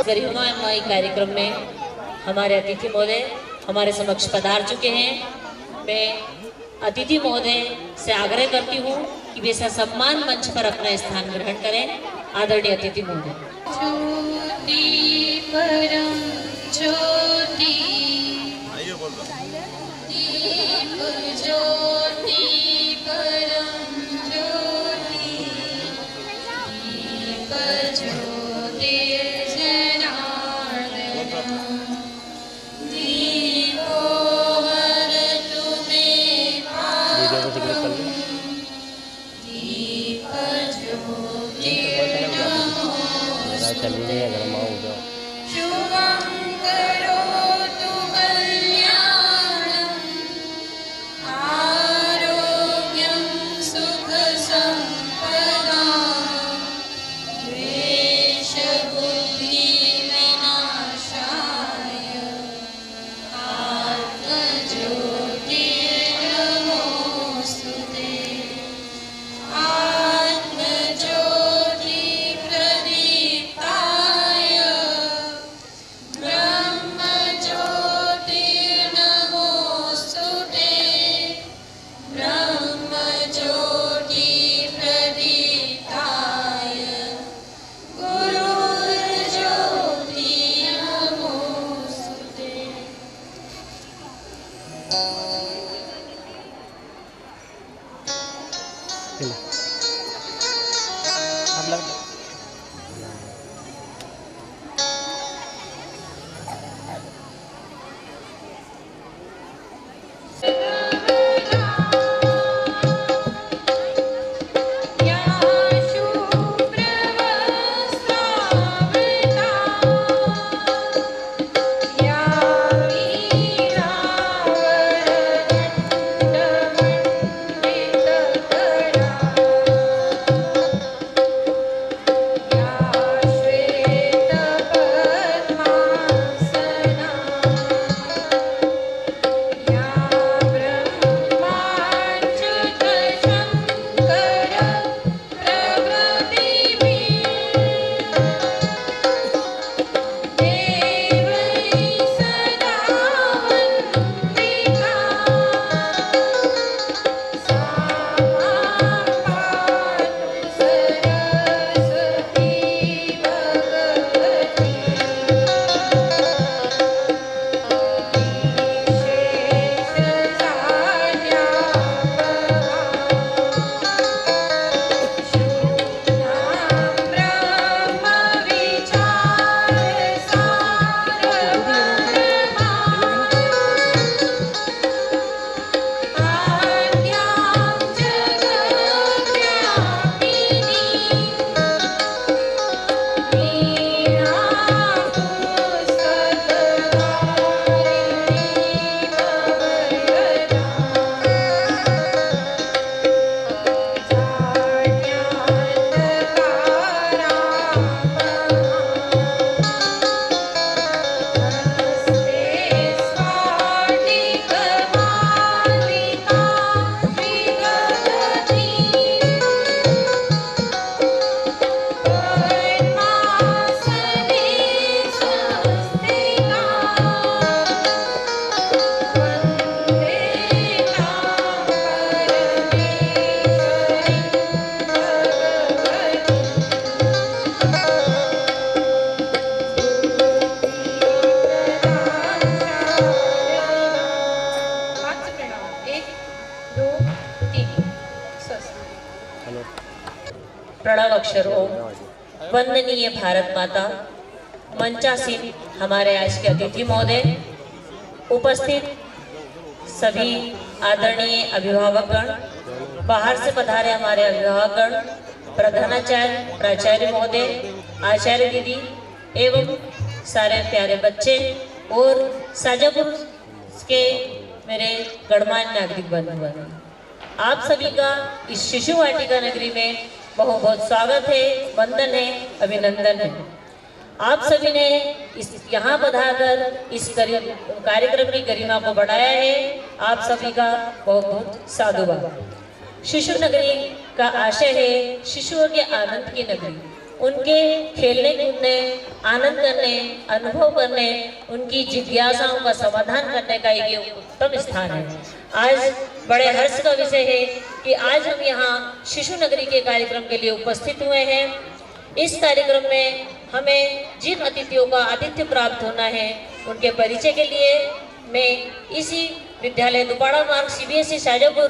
गरिमामय कार्यक्रम में हमारे अतिथि महोदय हमारे समक्ष पधार चुके हैं। मैं अतिथि महोदय से आग्रह करती हूँ कि वे सम्मान मंच पर अपना स्थान ग्रहण करें। आदरणीय अतिथि महोदय। ज्योति परम ज्योति दीप ज्योति परम ज्योति दीप ज्योति जनार्दन दीपो हरतु मे पापं दीप ज्योति शुभं करोतु कल्याणम् आरोग्यं सुख सम्पदाम् द्वेषबुद्धि विनाशाय आत्मज्योतिर्नमोऽस्तुते आत्मज्योति प्रदीप्ताय ब्रह्मज्योतिर्नमोऽस्तुते ब्रह्मज्योति प्रदीप्ताय गुरुर्ज्योति नमोऽस्तुते। या शुभ्रवस्त्रावृता या वीणावरदण्डमण्डितकरा या श्वेतपद्मासना या ब्रह्माच्युतशङ्कर प्रभृतिभिः देवैः सदा वन्दिता सा मां पातु सरस्वती भगवती प्रणव अक्षर ओम। वंदनीय भारत माता, मंचासीन हमारे आज के अतिथि महोदय, उपस्थित सभी आदरणीय अभिभावकगण, बाहर से पधारे हमारे अभिभावकगण, प्रधानाचार्य, प्राचार्य महोदय, आचार्य दीदी एवं सारे प्यारे बच्चे और साजापुर के मेरे गणमान्य नागरिक बंधुगण, आप सभी का इस शिशु वाटिका नगरी में बहुत बहुत स्वागत है, वंदन है, अभिनंदन है। आप सभी ने यहाँ पधारकर इस कार्यक्रम की गरिमा को बढ़ाया है। आप सभी का बहुत बहुत साधुवाद। शिशु नगरी का आशय है शिशुओं के आनंद की नगरी। उनके खेलने कूदने, आनंद करने, अनुभव करने, उनकी जिज्ञासाओं का समाधान करने का एक उत्तम स्थान है। आज बड़े हर्ष का विषय है कि आज हम यहाँ शिशु नगरी के कार्यक्रम के लिए उपस्थित हुए हैं। इस कार्यक्रम में हमें जिन अतिथियों का आतिथ्य प्राप्त होना है, उनके परिचय के लिए मैं इसी विद्यालय दुपाड़ा मार्ग CBSE शाजापुर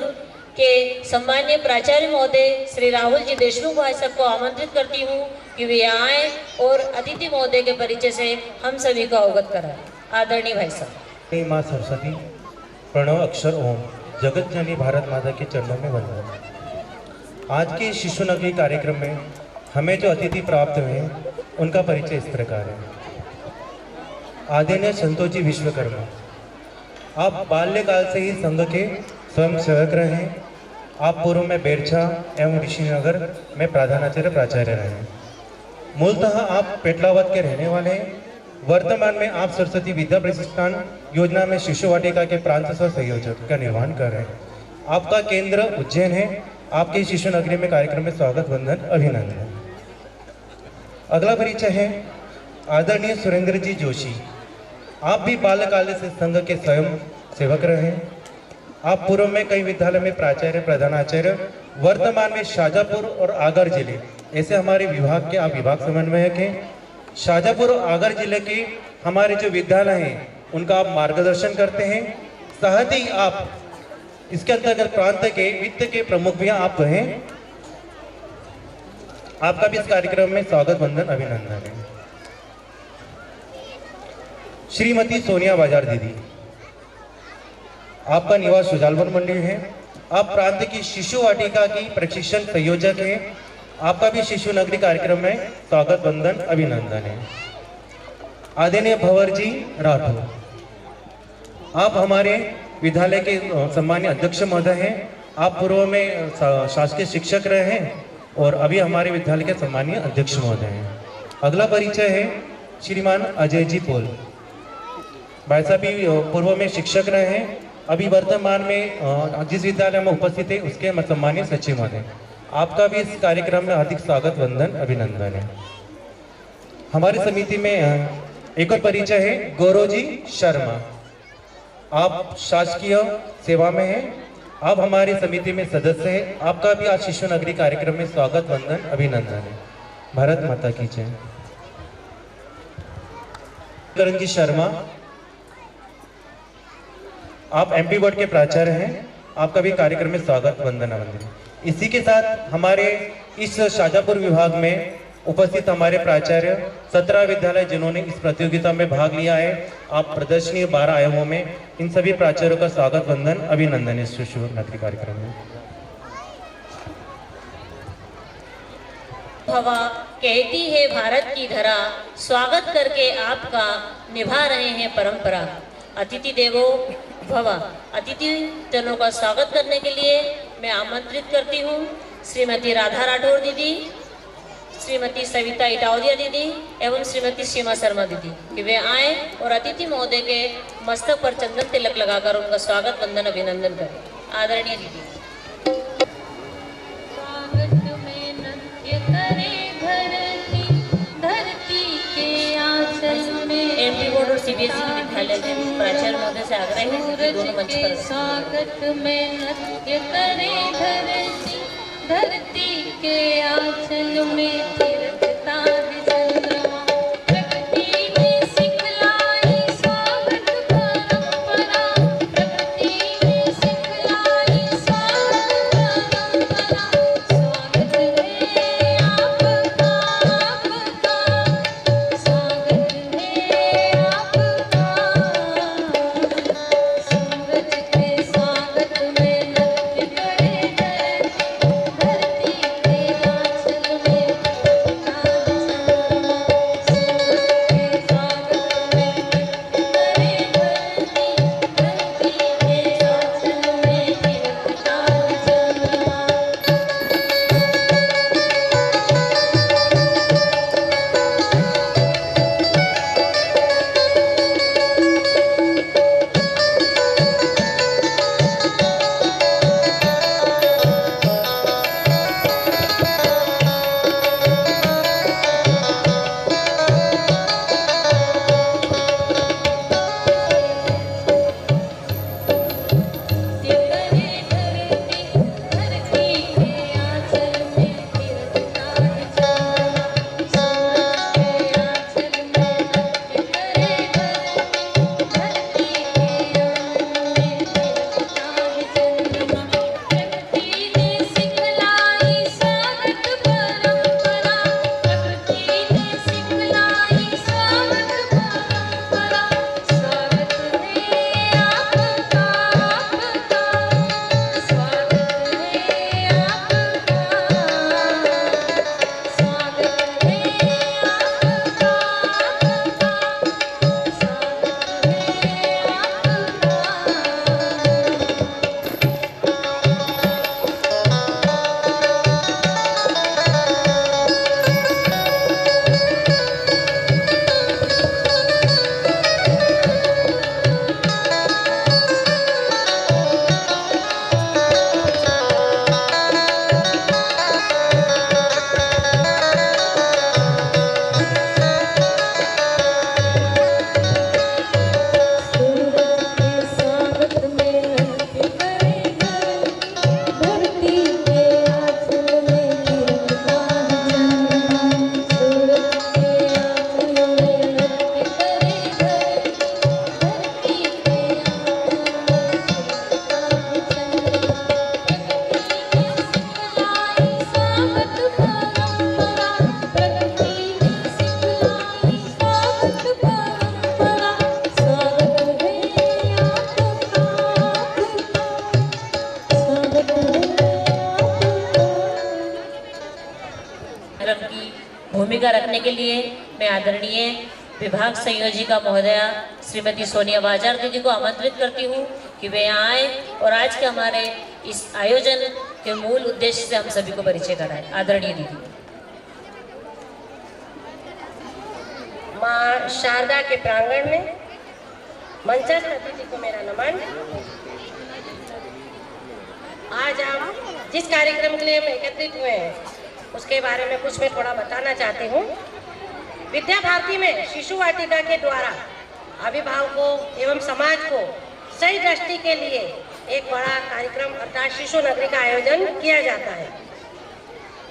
के सम्मानीय प्राचार्य महोदय श्री राहुल जी देशमुख भाई साहब को आमंत्रित करती हूँ कि वे यहाँ आए और अतिथि महोदय के परिचय से हम सभी को अवगत कराएं। आदरणीय भाई साहब। माँ सरस्वती प्रणव अक्षर ओम जगत जननी भारत माता के चरणों में वंदन। आज के शिशु नगरी कार्यक्रम में हमें जो अतिथि प्राप्त हुए हैं उनका परिचय इस प्रकार है। आदरणीय संतोष जी विश्वकर्मा, आप बाल्यकाल से ही संघ के स्वयं सेवक रहे हैं। आप पूर्व में बेरछा एवं ऋषिनगर में प्रधानाचार्य प्राचार्य रहे हैं। मूलतः आप पेटलावत के रहने वाले हैं। वर्तमान में आप सरस्वती विद्या प्रतिष्ठान योजना में शिशु वाटिका के प्रांत सह संयोजक का निर्वहन कर रहे हैं। आपका केंद्र उज्जैन है। आपके शिशु नगरी में कार्यक्रम में स्वागत वंदन अभिनंदन। अगला परिचय है आदरणीय सुरेंद्र जी जोशी। आप भी बाल्यकाल से संघ के स्वयं सेवक रहे हैं। आप पूर्व में कई विद्यालय में प्राचार्य प्रधानाचार्य, वर्तमान में शाजापुर और आगर जिले ऐसे हमारे विभाग के आप विभाग समन्वयक हैं। शाजापुर और आगर जिले के हमारे जो विद्यालय हैं उनका आप मार्गदर्शन करते हैं। साथ ही आप इसके अंतर्गत प्रांत के वित्त के प्रमुख भी आप हैं। आपका भी इस कार्यक्रम में स्वागत वंदन अभिनंदन है। श्रीमती सोनिया बाजार दीदी, आपका निवास सुजालपुर मंदिर है। आप प्रांत की शिशु वाटिका की प्रशिक्षण संयोजक हैं। आपका भी शिशु नगरी कार्यक्रम में स्वागत वंदन अभिनंदन है। आदरणीय भंवर जी राठौर, आप हमारे विद्यालय के सम्मानीय अध्यक्ष महोदय हैं। आप पूर्व में शासकीय शिक्षक रहे हैं और अभी हमारे विद्यालय के सम्मानीय अध्यक्ष महोदय हैं। अगला परिचय है श्रीमान अजय जी पोल। भाई साहब भी पूर्व में शिक्षक रहे हैं। अभी वर्तमान में जिस विद्यालय में उपस्थित है उसके सम्मानीय सचिव महोदय। आपका भी इस कार्यक्रम में हार्दिक स्वागत वंदन अभिनंदन है। हमारी समिति में एक और परिचय है गौरव जी शर्मा। आप शासकीय सेवा में हैं। आप हमारी समिति में सदस्य हैं। आपका भी आज शिशु नगरी कार्यक्रम में स्वागत वंदन अभिनंदन है। भारत माता की जय। करण जी शर्मा, आप MP बोर्ड के प्राचार्य हैं। आपका भी कार्यक्रम में स्वागत वंदन अभिनंदन। इसी के साथ हमारे इस शाजापुर विभाग में उपस्थित हमारे प्राचार्य 17 विद्यालय जिन्होंने इस प्रतियोगिता में भाग लिया है, आप प्रदर्शनी 12 आयामों में, इन सभी प्राचार्यों का स्वागत वंदन अभिनंदन इस शिशु नगरी कार्यक्रम में। हवा कहती है भारत की धरा, स्वागत करके आपका निभा रहे हैं परंपरा। अतिथि देवो भव। अतिथि जनों का स्वागत करने के लिए मैं आमंत्रित करती हूँ श्रीमती राधा राठौर दीदी, श्रीमती सविता इटावदिया दीदी एवं श्रीमती सीमा शर्मा दीदी कि वे आए और अतिथि महोदय के मस्तक पर चंदन तिलक लगाकर उनका स्वागत वंदन अभिनंदन करें। आदरणीय दीदी। स्वागत में नृत्य करे धरती के आंचल में। MP बोर्ड और CBSE के विद्यालय के प्राचार्य महोदय से आग्रह है कि दोनों मंच पर। स्वागत में नृत्य करे धरती के आंचल में थिरकता है चंद्रमा। प्रकृति ने सिखलाई स्वागत परंपरा, प्रकृति ने सिखलाई स्वागत परंपरा। स्वागत है आपका आपका, स्वागत है आपका। सूरज के स्वागत में नृत्य करे धरती के आंचल में। कार्यक्रम की भूमिका रखने के लिए मैं आदरणीय विभाग संयोजिका महोदया श्रीमती सोनिया बाजार दीदी को आमंत्रित करती हूँ कि वे यहाँ आए और आज के हमारे इस आयोजन के मूल उद्देश्य से हम सभी को परिचय कराएं। आदरणीय दीदी। माँ शारदा के प्रांगण में मंचस्थ अतिथि को मेरा नमन। आज हम जिस कार्यक्रम के लिए हम एकत्रित हुए हैं उसके बारे में कुछ मैं थोड़ा बताना चाहती हूँ। विद्या भारती में शिशु वाटिका के द्वारा अभिभावकों एवं समाज को सही दृष्टि के लिए एक बड़ा कार्यक्रम अर्थात शिशु नगरी का आयोजन किया जाता है।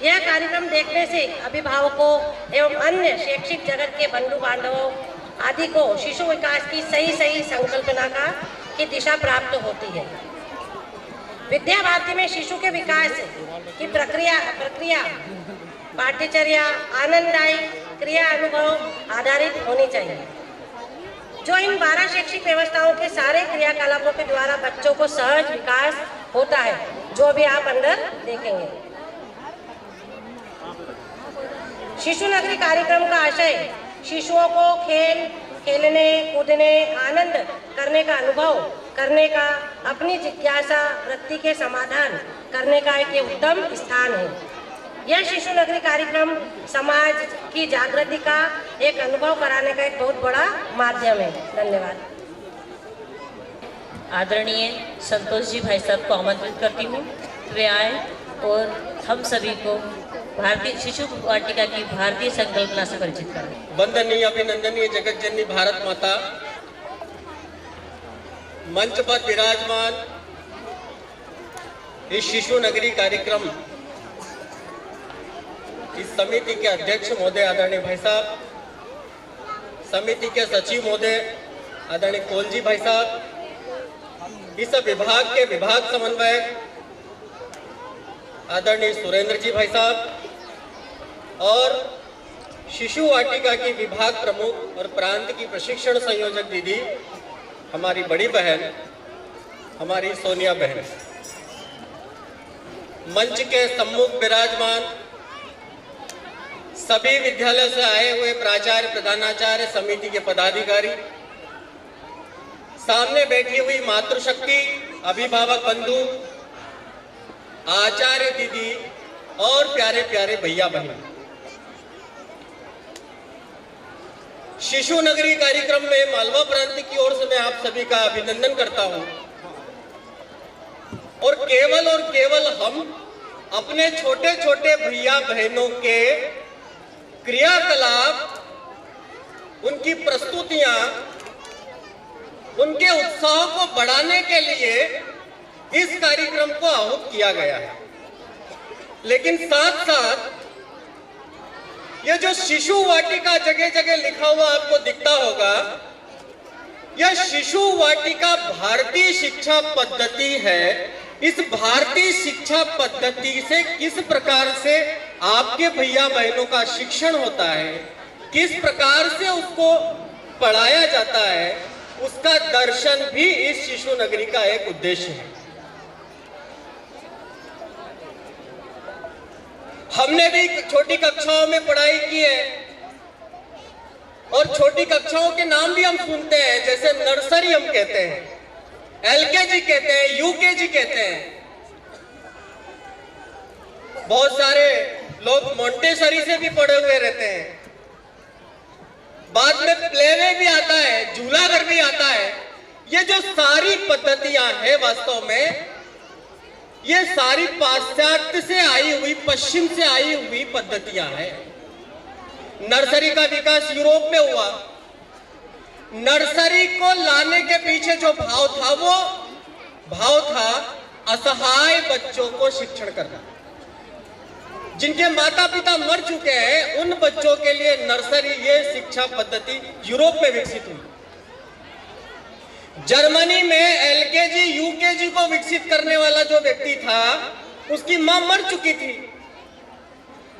यह कार्यक्रम देखने से अभिभावकों एवं अन्य शैक्षिक जगत के बंधु बांधवों आदि को शिशु विकास की सही संकल्पना की दिशा प्राप्त होती है। विद्या भारती में शिशु के विकास की प्रक्रिया पाठ्यचर्या आनंददायी क्रिया अनुभव आधारित होनी चाहिए, जो इन 12 शैक्षिक व्यवस्थाओं के सारे क्रियाकलापों के द्वारा बच्चों को सहज विकास होता है, जो भी आप अंदर देखेंगे। शिशु नगरी कार्यक्रम का आशय शिशुओं को खेलने कूदने आनंद करने का अनुभव करने का अपनी जिज्ञासा वृत्ति के समाधान करने का एक उत्तम स्थान है। यह शिशु नगरी कार्यक्रम समाज की जागृति का एक अनुभव कराने का एक बहुत बड़ा माध्यम है। धन्यवाद। आदरणीय संतोष जी भाई साहब को आमंत्रित करती हूँ, वे आए और हम सभी को भारतीय शिशु वाटिका की भारतीय संकल्पना से परिचित करें। वंदनीय अभिनंदनीय जगत जननी भारत माता, मंच पर विराजमान इस शिशु नगरी कार्यक्रम इस समिति के अध्यक्ष महोदय आदरणीय भाई साहब, समिति के सचिव महोदय आदरणीय कोलजी भाई साहब, इस विभाग के विभाग समन्वयक आदरणीय सुरेंद्र जी भाई साहब और शिशु वाटिका की विभाग प्रमुख और प्रांत की प्रशिक्षण संयोजक दीदी हमारी बड़ी बहन हमारी सोनिया बहन, मंच के सम्मुख विराजमान सभी विद्यालय से आए हुए प्राचार्य प्रधानाचार्य समिति के पदाधिकारी, सामने बैठी हुई मातृशक्ति अभिभावक बंधु आचार्य दीदी और प्यारे प्यारे भैया बहन, शिशु नगरी कार्यक्रम में मालवा प्रांत की ओर से मैं आप सभी का अभिनंदन करता हूं और केवल हम अपने छोटे छोटे भैया बहनों के क्रियाकलाप, उनकी प्रस्तुतियां, उनके उत्साह को बढ़ाने के लिए इस कार्यक्रम को आहूत किया गया है। लेकिन साथ साथ ये जो शिशु वाटिका जगह जगह लिखा हुआ आपको दिखता होगा, यह शिशु वाटिका भारतीय शिक्षा पद्धति है। इस भारतीय शिक्षा पद्धति से किस प्रकार से आपके भैया बहनों का शिक्षण होता है, किस प्रकार से उसको पढ़ाया जाता है, उसका दर्शन भी इस शिशु नगरी का एक उद्देश्य है। हमने भी छोटी कक्षाओं में पढ़ाई की है और छोटी कक्षाओं के नाम भी हम सुनते हैं, जैसे नर्सरी हम कहते हैं, एलकेजी कहते हैं, यूकेजी कहते हैं। बहुत सारे लोग मोंटेसरी से भी पढ़े हुए रहते हैं। बाद में प्लेवे भी आता है, झूला घर भी आता है। ये जो सारी पद्धतियां हैं वास्तव में ये सारी पाश्चात्य से आई हुई, पश्चिम से आई हुई पद्धतियां हैं। नर्सरी का विकास यूरोप में हुआ। नर्सरी को लाने के पीछे जो भाव था वो भाव था असहाय बच्चों को शिक्षण करना। जिनके माता पिता मर चुके हैं उन बच्चों के लिए नर्सरी, ये शिक्षा पद्धति यूरोप में विकसित हुई। जर्मनी में एलकेजी यूकेजी को विकसित करने वाला जो व्यक्ति था उसकी मां मर चुकी थी।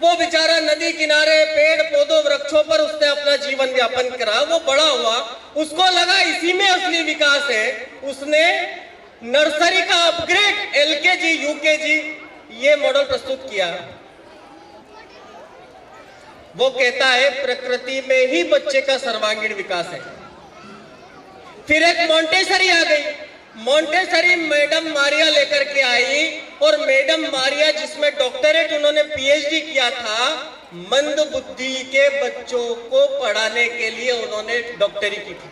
वो बेचारा नदी किनारे पेड़ पौधों वृक्षों पर उसने अपना जीवन यापन करा। वो बड़ा हुआ, उसको लगा इसी में असली विकास है। उसने नर्सरी का अपग्रेड एलकेजी यूकेजी ये मॉडल प्रस्तुत किया। वो कहता है प्रकृति में ही बच्चे का सर्वांगीण विकास है। फिर एक मॉन्टेसरी आ गई। मॉन्टेसरी मैडम मारिया लेकर के आई, और मैडम मारिया जिसमें डॉक्टरेट उन्होंने पीएचडी किया था, मंद बुद्धि के बच्चों को पढ़ाने के लिए उन्होंने डॉक्टरी की थी,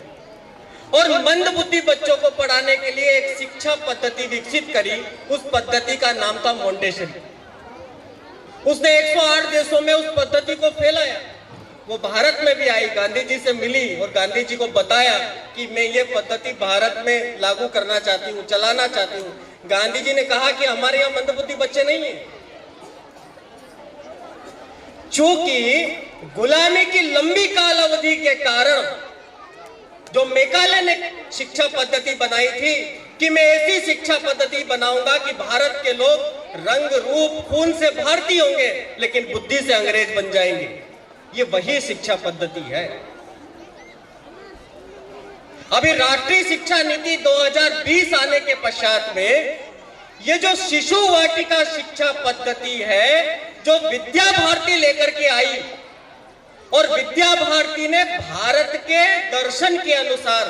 और मंद बुद्धि बच्चों को पढ़ाने के लिए एक शिक्षा पद्धति विकसित करी। उस पद्धति का नाम था मॉन्टेसरी। उसने 108 देशों में उस पद्धति को फैलाया। वो भारत में भी आई, गांधी जी से मिली और गांधी जी को बताया कि मैं ये पद्धति भारत में लागू करना चाहती हूँ, चलाना चाहती हूँ। गांधी जी ने कहा कि हमारे यहाँ मंदबुद्धि बच्चे नहीं है। चूंकि गुलामी की लंबी काल अवधि के कारण जो मेकाले ने शिक्षा पद्धति बनाई थी कि मैं ऐसी शिक्षा पद्धति बनाऊंगा कि भारत के लोग रंग रूप खून से भारतीय होंगे लेकिन बुद्धि से अंग्रेज बन जाएंगे। ये वही शिक्षा पद्धति है। अभी राष्ट्रीय शिक्षा नीति 2020 आने के पश्चात में ये जो शिशु वाटिका शिक्षा पद्धति है, जो विद्या भारती लेकर के आई, और विद्या भारती ने भारत के दर्शन के अनुसार,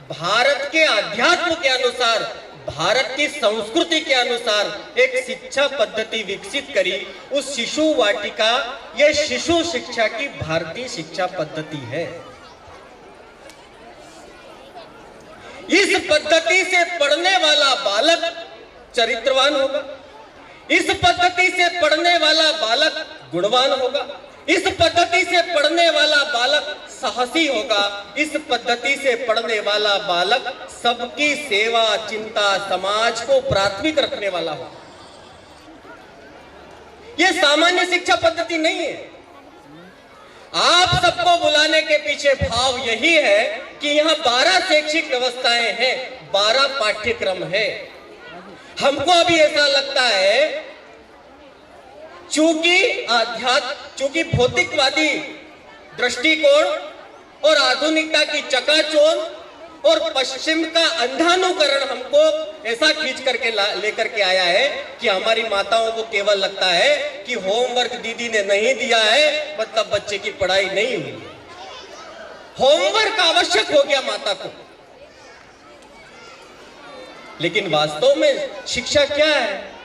भारत के अध्यात्म के अनुसार, भारत की संस्कृति के अनुसार एक शिक्षा पद्धति विकसित करी। उस शिशु वाटिका, ये शिशु शिक्षा की भारतीय शिक्षा पद्धति है। इस पद्धति से पढ़ने वाला बालक चरित्रवान होगा, इस पद्धति से पढ़ने वाला बालक गुणवान होगा, इस पद्धति से पढ़ने वाला बालक साहसी होगा, इस पद्धति से पढ़ने वाला बालक सबकी सेवा चिंता समाज को प्राथमिक रखने वाला होगा। यह सामान्य शिक्षा पद्धति नहीं है। आप सबको बुलाने के पीछे भाव यही है कि यहाँ 12 शैक्षिक व्यवस्थाएं हैं, 12 पाठ्यक्रम है। हमको अभी ऐसा लगता है चूंकि भौतिकवादी दृष्टिकोण और आधुनिकता की चकाचौंध और पश्चिम का अंधानुकरण हमको ऐसा खींच करके लेकर के आया है कि हमारी माताओं को केवल लगता है कि होमवर्क दीदी ने नहीं दिया है मतलब बच्चे की पढ़ाई नहीं हुई है। होमवर्क आवश्यक हो गया माता को, लेकिन वास्तव में शिक्षा क्या है,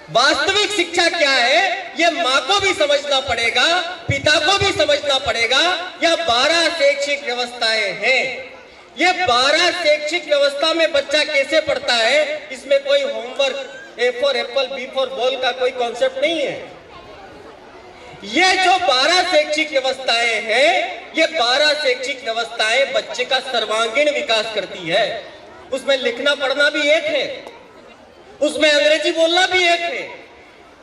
वास्तविक शिक्षा क्या है, ये माँ को भी समझना पड़ेगा, पिता को भी समझना पड़ेगा। यह 12 शैक्षिक व्यवस्थाएं हैं। ये 12 शैक्षिक व्यवस्था में बच्चा कैसे पढ़ता है, इसमें कोई homework A for apple B for ball का कोई कॉन्सेप्ट नहीं है। ये जो 12 शैक्षिक व्यवस्थाएं हैं, ये 12 शैक्षिक व्यवस्थाएं बच्चे का सर्वांगीण विकास करती है। उसमें लिखना पढ़ना भी एक है, उसमें अंग्रेजी बोलना भी एक है।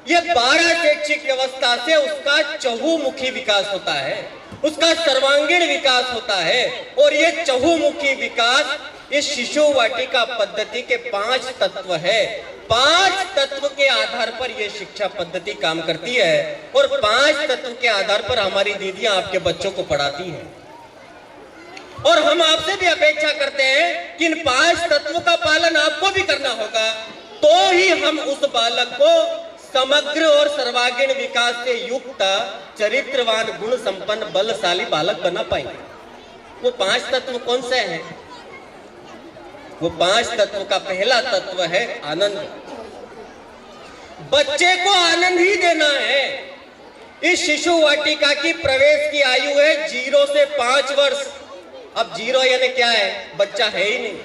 ये 12 शैक्षिक व्यवस्था से उसका चहुमुखी विकास होता है, उसका सर्वांगीण विकास होता है। और ये चहुमुखी विकास इस शिशु वाटिका पद्धति के 5 तत्व है। 5 तत्व के आधार पर यह शिक्षा पद्धति काम करती है, और 5 तत्व के आधार पर हमारी दीदियां आपके बच्चों को पढ़ाती हैं। और हम आपसे भी अपेक्षा करते हैं कि इन 5 तत्वों का पालन आपको भी करना होगा, तो ही हम उस बालक को समग्र और सर्वांगीण विकास से युक्त चरित्रवान गुण संपन्न बलशाली बालक बना पाएंगे। वो 5 तत्व कौन से हैं? वो 5 तत्व का पहला तत्व है आनंद। बच्चे को आनंद ही देना है। इस शिशु वाटिका की प्रवेश की आयु है 0 से 5 वर्ष। अब 0 यानी क्या है? बच्चा है ही नहीं,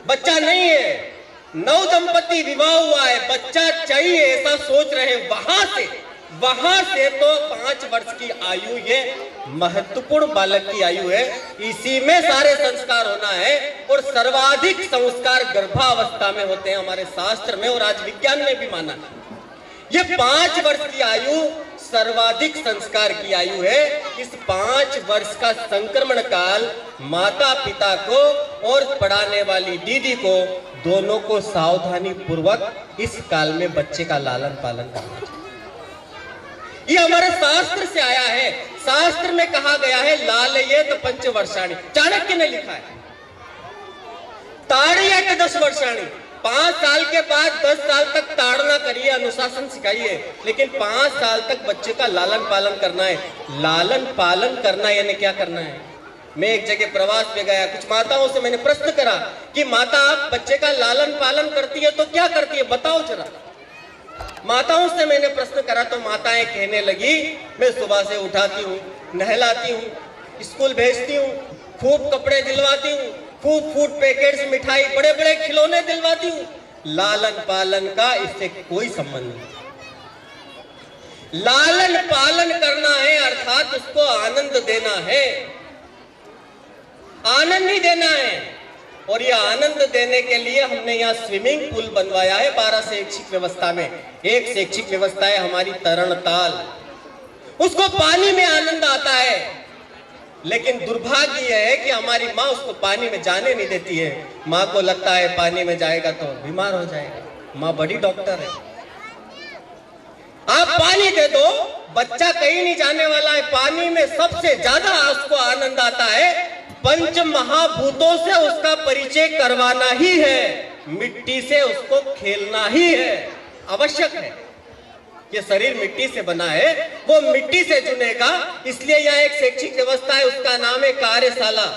बच्चा नहीं है। नव दंपति विवाह हुआ है, बच्चा चाहिए ऐसा सोच रहे, वहां से तो 5 वर्ष की आयु ये महत्वपूर्ण बालक की आयु है। इसी में सारे संस्कार होना है, और सर्वाधिक संस्कार गर्भावस्था में होते हैं हमारे शास्त्र में, और आज विज्ञान में भी माना है। ये 5 वर्ष की आयु सर्वाधिक संस्कार की आयु है। इस 5 वर्ष का संक्रमण काल माता पिता को और पढ़ाने वाली दीदी को, दोनों को सावधानी पूर्वक इस काल में बच्चे का लालन पालन करना चाहिए। ये हमारे शास्त्र से आया है। शास्त्र में कहा गया है लालयेत पंचवर्षाणि, चाणक्य ने लिखा है। ताड़येत 10 वर्षाणि, 5 साल के बाद 10 साल तक ताड़ना करिए, अनुशासन सिखाइए, लेकिन 5 साल तक बच्चे का लालन पालन करना है। लालन पालन करना यानी क्या करना है? मैं एक जगह प्रवास पे गया, कुछ माताओं से मैंने प्रश्न करा कि माता आप बच्चे का लालन पालन करती है तो क्या करती है, बताओ जरा। माताओं से मैंने प्रश्न करा तो माताएं कहने लगी, मैं सुबह से उठाती हूँ, नहलाती हूँ, स्कूल भेजती हूँ, खूब कपड़े दिलवाती हूँ, खूब फूड पैकेट्स, मिठाई, बड़े बड़े खिलौने दिलवाती हूँ। लालन पालन का इससे कोई संबंध नहीं। लालन पालन करना है अर्थात उसको आनंद देना है, आनंद ही देना है। और यह आनंद देने के लिए हमने यहाँ स्विमिंग पूल बनवाया है 12 शैक्षिक व्यवस्था में। एक शैक्षिक व्यवस्था है हमारी तरण ताल, उसको पानी में आनंद आता है, लेकिन दुर्भाग्य यह है कि हमारी माँ उसको पानी में जाने नहीं देती है। माँ को लगता है पानी में जाएगा तो बीमार हो जाएगा। माँ बड़ी डॉक्टर है, आप पानी दे दो, बच्चा कहीं नहीं जाने वाला है। पानी में सबसे ज्यादा उसको आनंद आता है, पंच महाभूतों से उसका परिचय करवाना ही है, मिट्टी से उसको खेलना ही है, आवश्यक है। ये शरीर मिट्टी से बना है, वो मिट्टी से जुड़ेगा। इसलिए यहाँ एक शैक्षिक व्यवस्था है, उसका नाम है कार्यशाला।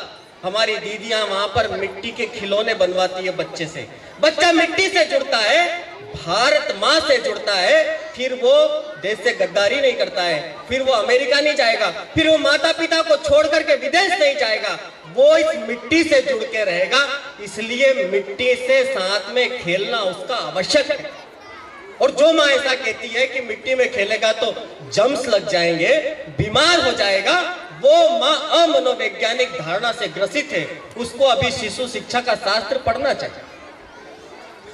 हमारी दीदियां वहां पर मिट्टी के खिलौने बनवाती है बच्चे से। बच्चा मिट्टी से जुड़ता है, भारत माँ से जुड़ता है, फिर वो देश से गद्दारी नहीं करता है, फिर वो अमेरिका नहीं जाएगा, फिर वो माता पिता को छोड़ करके विदेश नहीं जाएगा, वो इस मिट्टी से जुड़ के रहेगा। इसलिए मिट्टी से साथ में खेलना उसका आवश्यक है। और जो माँ ऐसा कहती है कि मिट्टी में खेलेगा तो जम्स लग जाएंगे, बीमार हो जाएगा, वो माँ अमनोवैज्ञानिक धारणा से ग्रसित है। उसको अभी शिशु शिक्षा का शास्त्र पढ़ना चाहिए।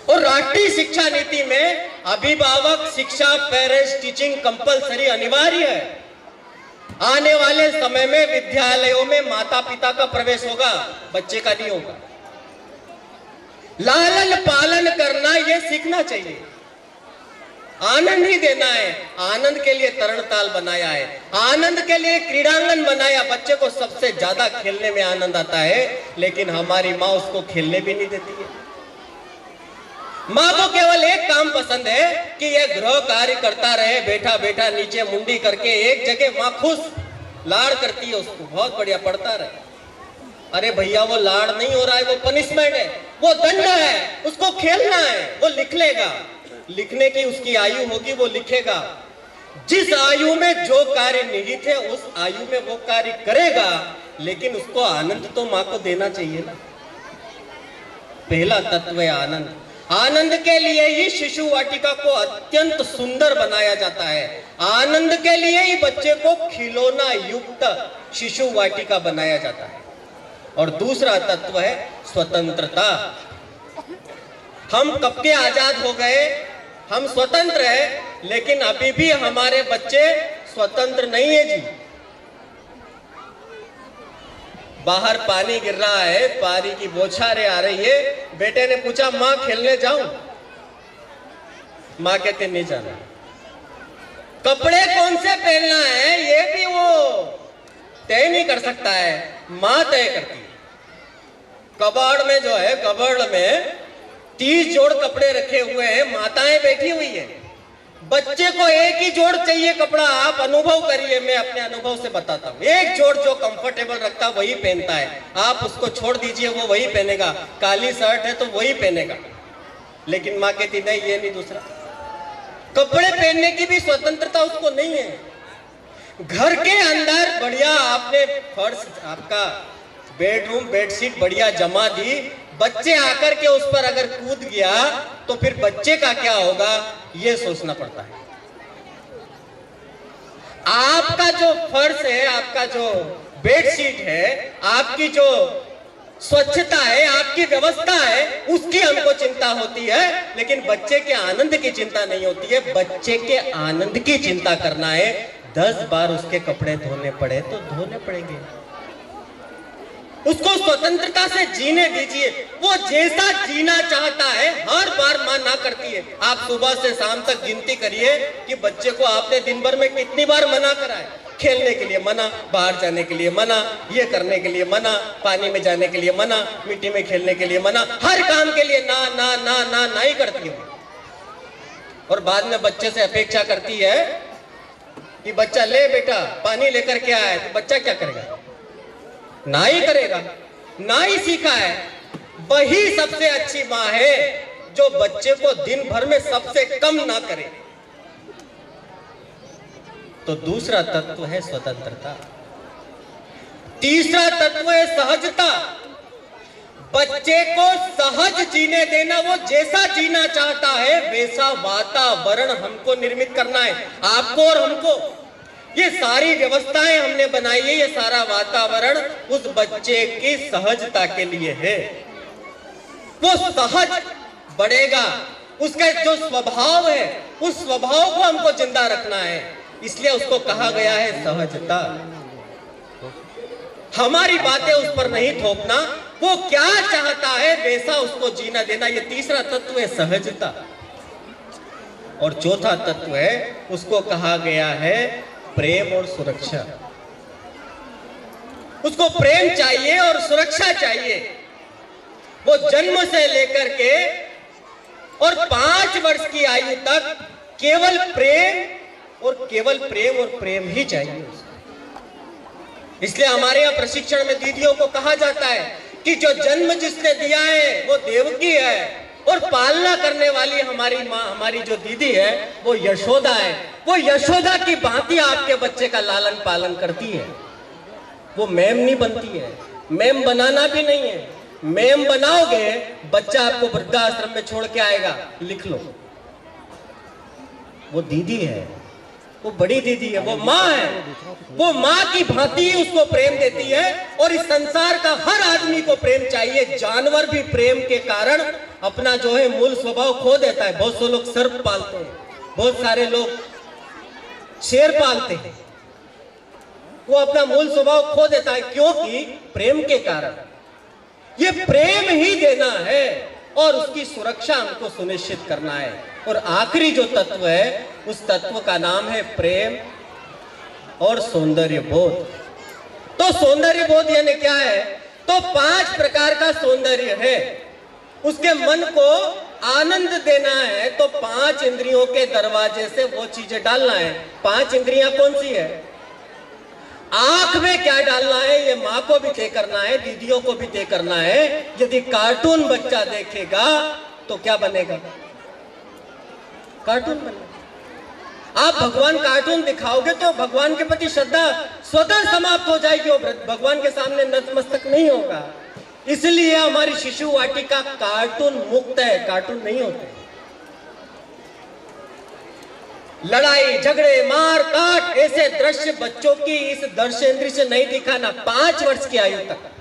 और राष्ट्रीय शिक्षा नीति में अभिभावक शिक्षा, पेरेंट्स टीचिंग कंपलसरी अनिवार्य है। आने वाले समय में विद्यालयों में माता पिता का प्रवेश होगा, बच्चे का नहीं होगा। लालन पालन करना ये सीखना चाहिए, आनंद ही देना है। आनंद के लिए तरण ताल बनाया है, आनंद के लिए क्रीड़ांगन बनाया, बच्चे को सबसे ज्यादा खेलने में आनंद आता है, लेकिन हमारी माँ उसको खेलने भी नहीं देती है। माँ को केवल एक काम पसंद है कि ये गृह कार्य करता रहे, बैठा बैठा नीचे मुंडी करके एक जगह। माँ खुश लाड़ करती है उसको, बहुत बढ़िया पढ़ता रहे। अरे भैया वो लाड़ नहीं हो रहा है, वो पनिशमेंट है, वो दंड है, उसको खेलना है, वो लिख लेगा। लिखने की उसकी आयु होगी, वो लिखेगा। जिस आयु में जो कार्य निहित है उस आयु में वो कार्य करेगा, लेकिन उसको आनंद तो माँ को देना चाहिए ना। पहला तत्व है आनंद। आनंद के लिए ही शिशु वाटिका को अत्यंत सुंदर बनाया जाता है, आनंद के लिए ही बच्चे को खिलौना युक्त शिशु वाटिका बनाया जाता है। और दूसरा तत्व है स्वतंत्रता। हम कब के आजाद हो गए, हम स्वतंत्र हैं, लेकिन अभी भी हमारे बच्चे स्वतंत्र नहीं है जी। बाहर पानी गिर रहा है, पानी की बौछारें आ रही है, बेटे ने पूछा माँ खेलने जाऊं? माँ कहते नहीं जाना। कपड़े कौन से पहनना है ये भी वो तय नहीं कर सकता है, माँ तय करती है। कबाड़ में जो है, कबाड़ में 30 जोड़ कपड़े रखे हुए हैं, माताएं बैठी हुई है, बच्चे को एक ही जोड़ चाहिए कपड़ा। आप अनुभव करिए, मैं अपने अनुभव से बताता हूँ। एक जोड़ जो कंफर्टेबल रखता वही पहनता है, आप उसको छोड़ दीजिए वो वही पहनेगा। काली शर्ट है तो वही पहनेगा, लेकिन माँ कहती नहीं ये नहीं दूसरा। कपड़े पहनने की भी स्वतंत्रता उसको नहीं है। घर के अंदर बढ़िया आपने फर्श, आपका बेडरूम बेडशीट बढ़िया जमा दी, बच्चे आकर के उस पर अगर कूद गया तो फिर बच्चे का क्या होगा ये सोचना पड़ता है। आपका जो फर्श है, आपका जो बेडशीट है, आपकी जो स्वच्छता है, आपकी व्यवस्था है, उसकी हमको चिंता होती है, लेकिन बच्चे के आनंद की चिंता नहीं होती है। बच्चे के आनंद की चिंता करना है। 10 बार उसके कपड़े धोने पड़े तो धोने पड़ेंगे। उसको स्वतंत्रता से जीने दीजिए, वो जैसा जीना चाहता है। हर बार मां ना करती है। आप सुबह से शाम तक गिनती करिए कि बच्चे को आपने दिन भर में कितनी बार मना करा है। खेलने के लिए मना, बाहर जाने के लिए मना, ये करने के लिए मना, पानी में जाने के लिए मना, मिट्टी में खेलने के लिए मना, हर काम के लिए ना ना ना ना ना ही करती है। और बाद में बच्चे से अपेक्षा करती है कि बच्चा ले बेटा पानी लेकर के आया है, तो बच्चा क्या करेगा? ना ही करेगा, ना ही सीखा है। वही सबसे अच्छी माँ है जो बच्चे को दिन भर में सबसे कम ना करे। तो दूसरा तत्व है स्वतंत्रता, तीसरा तत्व है सहजता। बच्चे को सहज जीने देना, वो जैसा जीना चाहता है वैसा वातावरण हमको निर्मित करना है, आपको और हमको। ये सारी व्यवस्थाएं हमने बनाई है, ये सारा वातावरण उस बच्चे की सहजता के लिए है। वो सहज बढ़ेगा, उसका जो स्वभाव है उस स्वभाव को हमको जिंदा रखना है, इसलिए उसको कहा गया है सहजता। हमारी बातें उस पर नहीं थोपना, वो क्या चाहता है वैसा उसको जीना देना। ये तीसरा तत्व है सहजता। और चौथा तत्व है, उसको कहा गया है प्रेम और सुरक्षा। उसको प्रेम चाहिए और सुरक्षा चाहिए। वो जन्म से लेकर के और 5 वर्ष की आयु तक केवल प्रेम और केवल प्रेम और प्रेम ही चाहिए उसको। इसलिए हमारे यहाँ प्रशिक्षण में दीदियों को कहा जाता है कि जो जन्म जिसने दिया है वो देवकी है, और पालना करने वाली हमारी माँ, हमारी जो दीदी है वो यशोदा है। वो यशोदा की भांति आपके बच्चे का लालन पालन करती है। वो मैम नहीं बनती है, मैम बनाना भी नहीं है। मैम बनाओगे बच्चा आपको वृद्धाश्रम में छोड़ के आएगा, लिख लो। वो दीदी है, वो बड़ी दीदी है, वो माँ है। वो माँ की भांति उसको प्रेम देती है। और इस संसार का हर आदमी को प्रेम चाहिए। जानवर भी प्रेम के कारण अपना जो है मूल स्वभाव खो देता है। बहुत से लोग सर्प पालते हैं, बहुत सारे लोग शेर पालते हैं। वो अपना मूल स्वभाव खो देता है, क्योंकि प्रेम के कारण। ये प्रेम ही देना है और उसकी सुरक्षा हमको सुनिश्चित करना है। और आखिरी जो तत्व है उस तत्व का नाम है प्रेम और सौंदर्य बोध। तो सौंदर्य बोध यानी क्या है? तो 5 प्रकार का सौंदर्य है। उसके मन को आनंद देना है तो 5 इंद्रियों के दरवाजे से वो चीजें डालना है। 5 इंद्रियां कौन सी है? आंख में क्या डालना है ये माँ को भी तय करना है, दीदियों को भी तय करना है। यदि कार्टून बच्चा देखेगा तो क्या बनेगा? कार्टून बनेगा। आप भगवान कार्टून दिखाओगे तो भगवान के प्रति श्रद्धा स्वतः समाप्त हो जाएगी, वो भगवान के सामने नतमस्तक नहीं होगा। इसलिए हमारी शिशु वाटिका कार्टून मुक्त है, कार्टून नहीं होते। लड़ाई झगड़े मार काट ऐसे दृश्य बच्चों की इस दर्शेंद्रिय से नहीं दिखाना 5 वर्ष की आयु तक।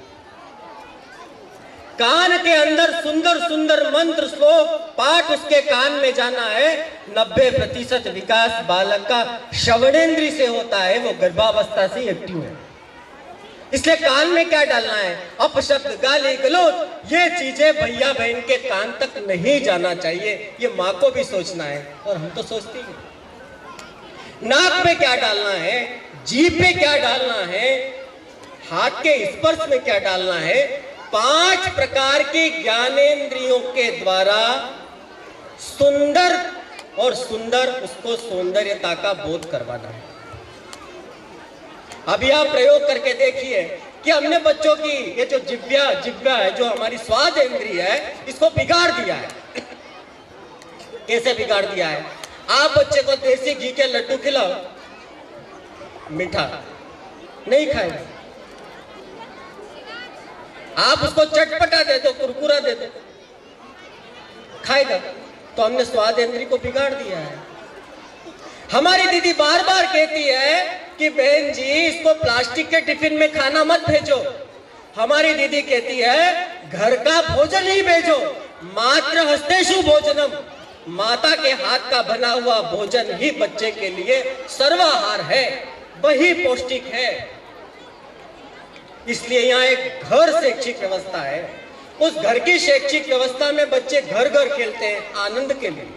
कान के अंदर सुंदर सुंदर मंत्र श्लोक पाठ उसके कान में जाना है। 90% विकास बालक का श्रवणेंद्रिय से होता है, वो गर्भावस्था से एक्टिव है। इसलिए कान में क्या डालना है? अपशब्द गाली गलौज ये चीजें भैया बहन के कान तक नहीं जाना चाहिए। ये माँ को भी सोचना है और हम तो सोचते ही। नाक पे क्या डालना है, जीभ पे क्या डालना है, हाथ के स्पर्श में क्या डालना है। 5 प्रकार के ज्ञानेंद्रियों के द्वारा सुंदर और सुंदर उसको सौंदर्यता का बोध करवाना है। अभी आप प्रयोग करके देखिए कि हमने बच्चों की ये जो जिह्वा है, जो हमारी स्वाद इंद्रिय है, इसको बिगाड़ दिया है। कैसे बिगाड़ दिया है? आप बच्चे को देसी घी के लड्डू खिलाओ, मीठा नहीं खाएगा। आप उसको चटपटा दे दो, कुरकुरा दे दो, खाएगा। तो हमने स्वाद इंद्रिय को बिगाड़ दिया है। हमारी दीदी बार बार कहती है कि बहन जी इसको प्लास्टिक के टिफिन में खाना मत भेजो। हमारी दीदी कहती है घर का भोजन ही भेजो। मात्र हस्तेषु भोजनम, माता के हाथ का बना हुआ भोजन ही बच्चे के लिए सर्वाहार है, वही पौष्टिक है। इसलिए यहाँ एक घर शैक्षिक व्यवस्था है। उस घर की शैक्षिक व्यवस्था में बच्चे घर घर खेलते हैं आनंद के लिए।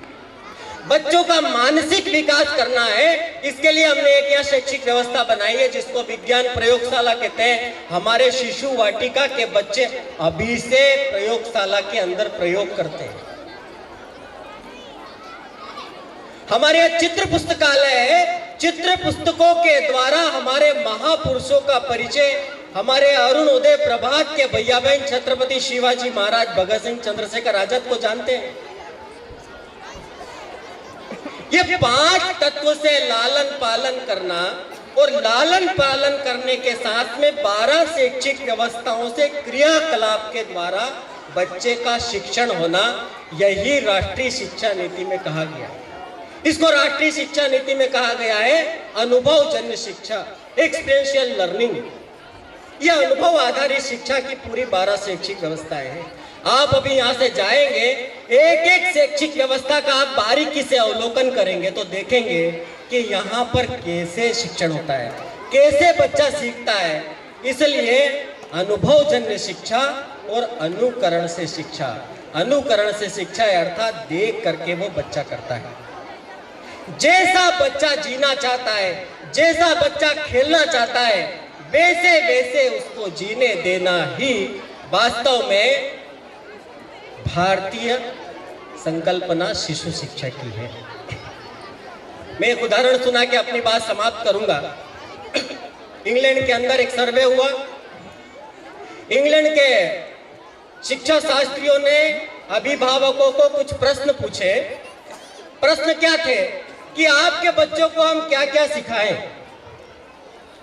बच्चों का मानसिक विकास करना है। इसके लिए हमने एक यहाँ शैक्षिक व्यवस्था बनाई है जिसको विज्ञान प्रयोगशाला कहते हैं। हमारे शिशु वाटिका के बच्चे अभी से प्रयोगशाला के अंदर प्रयोग करते हैं। हमारे यहाँ चित्र पुस्तकालय है। चित्र पुस्तकों के द्वारा हमारे महापुरुषों का परिचय, हमारे अरुण उदय प्रभात के भैया बहन छत्रपति शिवाजी महाराज, भगत सिंह, चंद्रशेखर आजाद को जानते हैं। ये 5 तत्व से लालन पालन करना और लालन पालन करने के साथ में 12 शैक्षिक व्यवस्थाओं से क्रियाकलाप के द्वारा बच्चे का शिक्षण होना, यही राष्ट्रीय शिक्षा नीति में कहा गया है। इसको राष्ट्रीय शिक्षा नीति में कहा गया है अनुभव जन्य शिक्षा, एक्सपीरियंशियल लर्निंग। यह अनुभव आधारित शिक्षा की पूरी 12 शैक्षिक व्यवस्थाएं हैं। आप अभी यहाँ से जाएंगे, एक एक शैक्षिक व्यवस्था का आप बारीकी से अवलोकन करेंगे तो देखेंगे कि यहाँ पर कैसे शिक्षण होता है, कैसे बच्चा सीखता है। इसलिए अनुभवजन्य शिक्षा और अनुकरण से शिक्षा। अनुकरण से शिक्षा अर्थात देख करके वो बच्चा करता है। जैसा बच्चा जीना चाहता है, जैसा बच्चा खेलना चाहता है, वैसे वैसे उसको जीने देना ही वास्तव में भारतीय संकल्पना शिशु शिक्षा की है। मैं एक उदाहरण सुना के अपनी बात समाप्त करूंगा। इंग्लैंड के अंदर एक सर्वे हुआ। इंग्लैंड के शिक्षा शास्त्रियों ने अभिभावकों को कुछ प्रश्न पूछे। प्रश्न क्या थे कि आपके बच्चों को हम क्या क्या सिखाएं।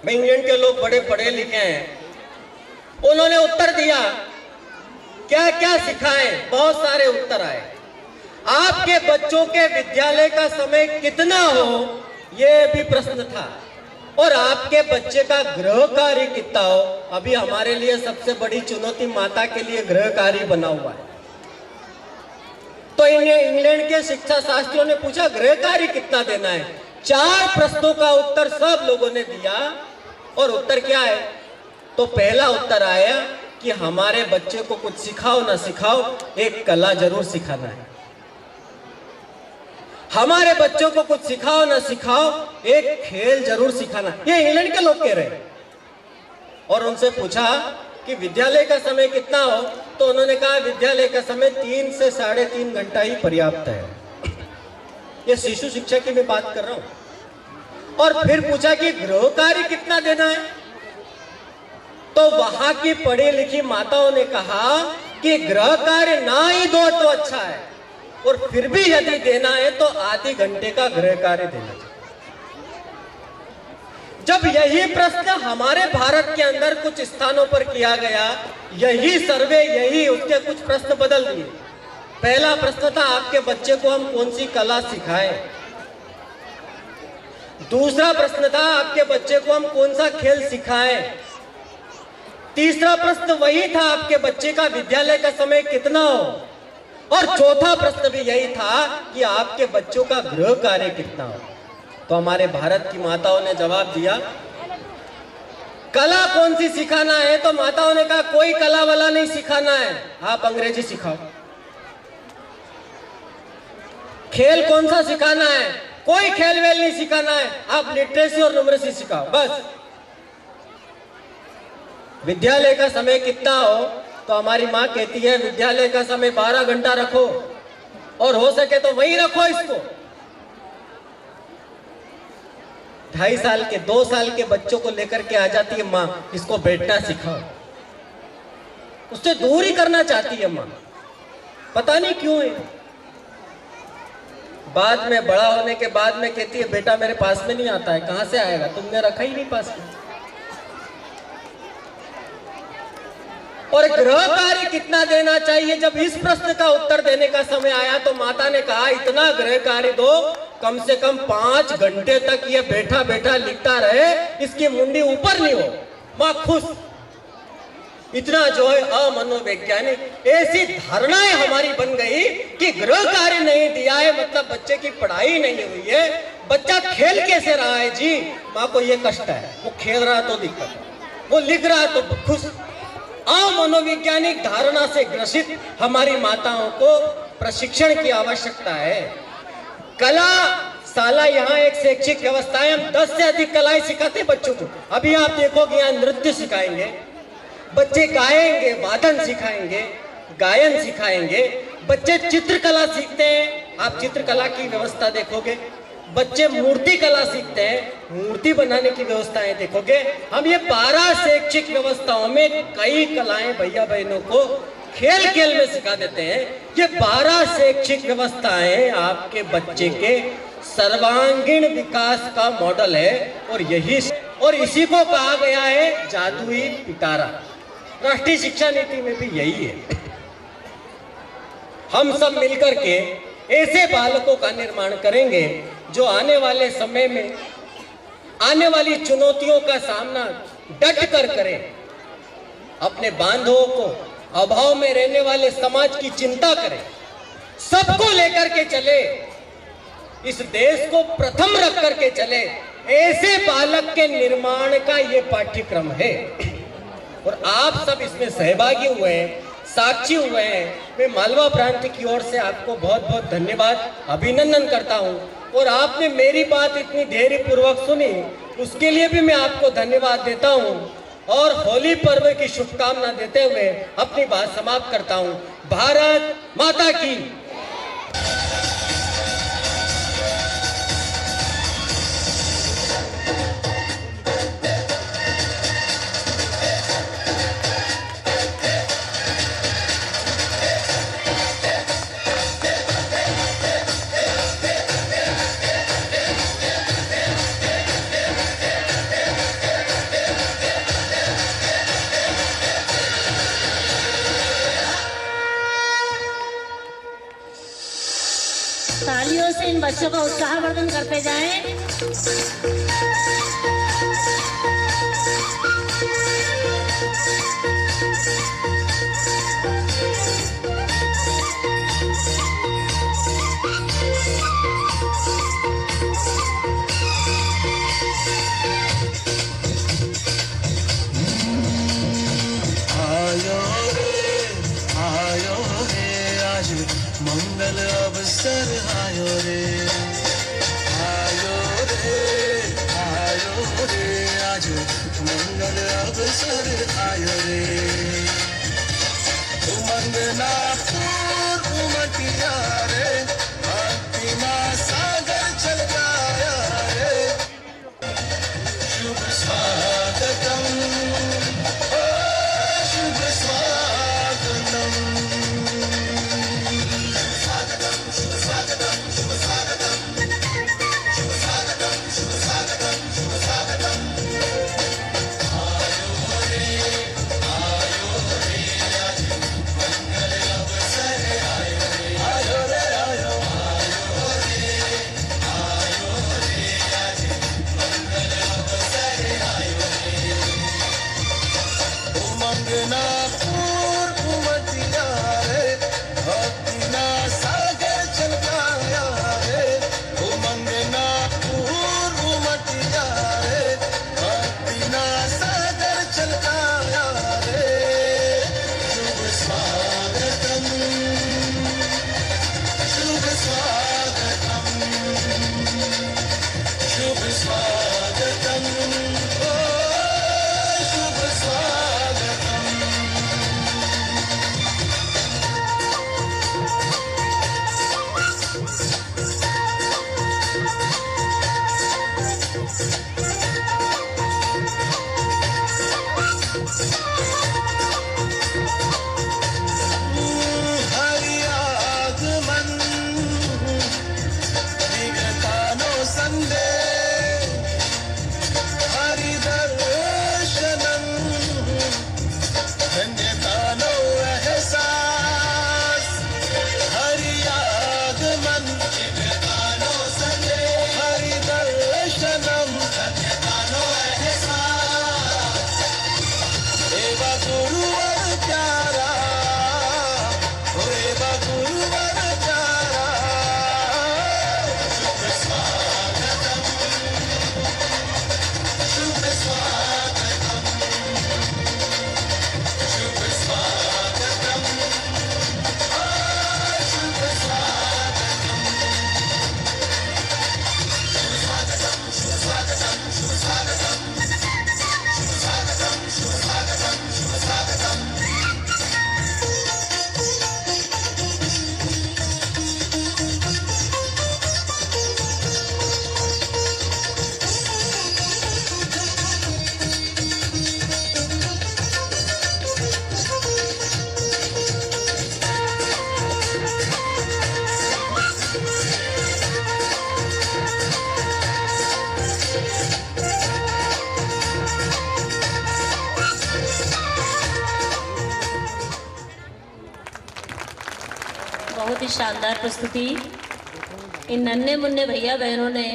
इंग्लैंड के लोग बड़े पढ़े लिखे हैं। उन्होंने उत्तर दिया क्या क्या सिखाएं, बहुत सारे उत्तर आए। आपके बच्चों के विद्यालय का समय कितना हो, यह भी प्रश्न था। और आपके बच्चे का गृह कार्य कितना हो। अभी हमारे लिए सबसे बड़ी चुनौती माता के लिए गृह कार्य बना हुआ है। तो इंग्लैंड के शिक्षा शास्त्रियों ने पूछा गृह कार्य कितना देना है। 4 प्रश्नों का उत्तर सब लोगों ने दिया। और उत्तर क्या है, तो पहला उत्तर आया कि हमारे बच्चे को कुछ सिखाओ ना सिखाओ, एक कला जरूर सिखाना है। हमारे बच्चों को कुछ सिखाओ ना सिखाओ, एक खेल जरूर सिखाना। ये इंग्लैंड के लोग कह रहे हैं। और उनसे पूछा कि विद्यालय का समय कितना हो, तो उन्होंने कहा विद्यालय का समय 3 से 3.5 घंटा ही पर्याप्त है। ये शिशु शिक्षा की मैं बात कर रहा हूं। और फिर पूछा कि गृह कार्य कितना देना है, तो वहां की पढ़ी लिखी माताओं ने कहा कि गृह कार्य ना ही दो तो अच्छा है, और फिर भी यदि देना है तो आधे घंटे का गृह कार्य देना चाहिए। जब यही प्रश्न हमारे भारत के अंदर कुछ स्थानों पर किया गया, यही सर्वे, यही उसके कुछ प्रश्न बदल दिए। पहला प्रश्न था आपके बच्चे को हम कौन सी कला सिखाएं। दूसरा प्रश्न था आपके बच्चे को हम कौन सा खेल सिखाएं। तीसरा प्रश्न वही था आपके बच्चे का विद्यालय का समय कितना हो। और चौथा प्रश्न भी यही था कि आपके बच्चों का गृह कार्य कितना हो। तो हमारे भारत की माताओं ने जवाब दिया कला कौन सी सिखाना है, तो माताओं ने कहा कोई कला वाला नहीं सिखाना है, आप अंग्रेजी सिखाओ। खेल कौन सा सिखाना है, कोई खेल वेल नहीं सिखाना है, आप लिटरेसी और न्यूमरेसी सिखाओ बस। विद्यालय का समय कितना हो, तो हमारी माँ कहती है विद्यालय का समय 12 घंटा रखो, और हो सके तो वहीं रखो इसको। 2.5 साल के 2 साल के बच्चों को लेकर के आ जाती है माँ, इसको बैठना सिखाओ। उससे दूर ही करना चाहती है माँ, पता नहीं क्यों है। बाद में बड़ा होने के बाद में कहती है बेटा मेरे पास में नहीं आता है। कहां से आएगा, तुमने रखा ही नहीं पास में। और गृह कार्य कितना देना चाहिए, जब इस प्रश्न का उत्तर देने का समय आया तो माता ने कहा इतना गृह कार्य दो, कम से कम 5 घंटे तक ये बैठा बैठा लिखता रहे, इसकी मुंडी ऊपर नहीं हो। मां खुश। इतना जो है अमनोवैज्ञानिक ऐसी धारणाएं हमारी बन गई कि गृह कार्य नहीं दिया है मतलब बच्चे की पढ़ाई नहीं हुई है। बच्चा खेल कैसे रहा है जी, माँ को ये कष्ट है। वो खेल रहा तो दिक्कत है, वो लिख रहा तो खुश। अमनोवैज्ञानिक धारणा से ग्रसित हमारी माताओं को प्रशिक्षण की आवश्यकता है। कला साला यहाँ एक शैक्षिक व्यवस्था है, हम 10 से अधिक कलाएं सिखाते हैं बच्चों को। अभी आप देखोगे यहाँ नृत्य सिखाएंगे, बच्चे गाएंगे, वादन सिखाएंगे, गायन सिखाएंगे, बच्चे चित्रकला सीखते हैं, आप चित्रकला की व्यवस्था देखोगे, बच्चे मूर्ति कला सीखते हैं, मूर्ति बनाने की व्यवस्थाएं देखोगे। हम ये 12 शैक्षिक व्यवस्थाओं में कई कलाएं भैया बहनों को खेल खेल में सिखा देते हैं। ये 12 शैक्षिक व्यवस्थाएं आपके बच्चे के सर्वांगीण विकास का मॉडल है और इसी को कहा गया है जादुई पिटारा। राष्ट्रीय शिक्षा नीति में भी यही है। हम सब मिलकर के ऐसे बालकों का निर्माण करेंगे जो आने वाले समय में आने वाली चुनौतियों का सामना डट कर करें, अपने बांधवों को, अभाव में रहने वाले समाज की चिंता करें, सबको लेकर के चले, इस देश को प्रथम रख करके चले। ऐसे बालक के निर्माण का ये पाठ्यक्रम है और आप सब इसमें सहभागी हुए हैं, साक्षी हुए हैं। मैं मालवा प्रांत की ओर से आपको बहुत बहुत धन्यवाद, अभिनंदन करता हूं और आपने मेरी बात इतनी धैर्य पूर्वक सुनी, उसके लिए भी मैं आपको धन्यवाद देता हूं और होली पर्व की शुभकामना देते हुए अपनी बात समाप्त करता हूं। भारत माता की। तालियों से इन बच्चों का उत्साहवर्धन करते जाएं। मंगल अवसर आयो रे, आयो रे आज मंगल अवसर आयो रे। उमंग ना पूर उमटिया रे, भक्ति माँ सागर चल गया रे। शुभ स्वागतम, शुभ स्वागतम। ही शानदार प्रस्तुति। इन नन्हे मुन्ने भैया बहनों ने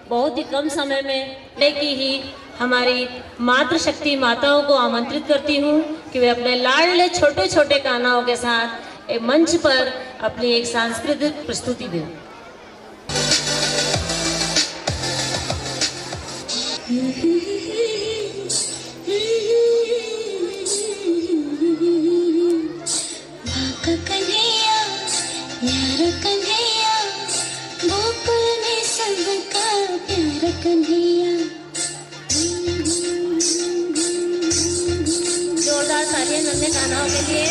बहुत ही कम समय में की ही हमारी मातृशक्ति माताओं को आमंत्रित करती हूँ कि वे अपने लाडले छोटे छोटे कानाओं के साथ एक मंच पर अपनी एक सांस्कृतिक प्रस्तुति दें। जोरदार तालियां नन्हे कान्हाओं के लिए।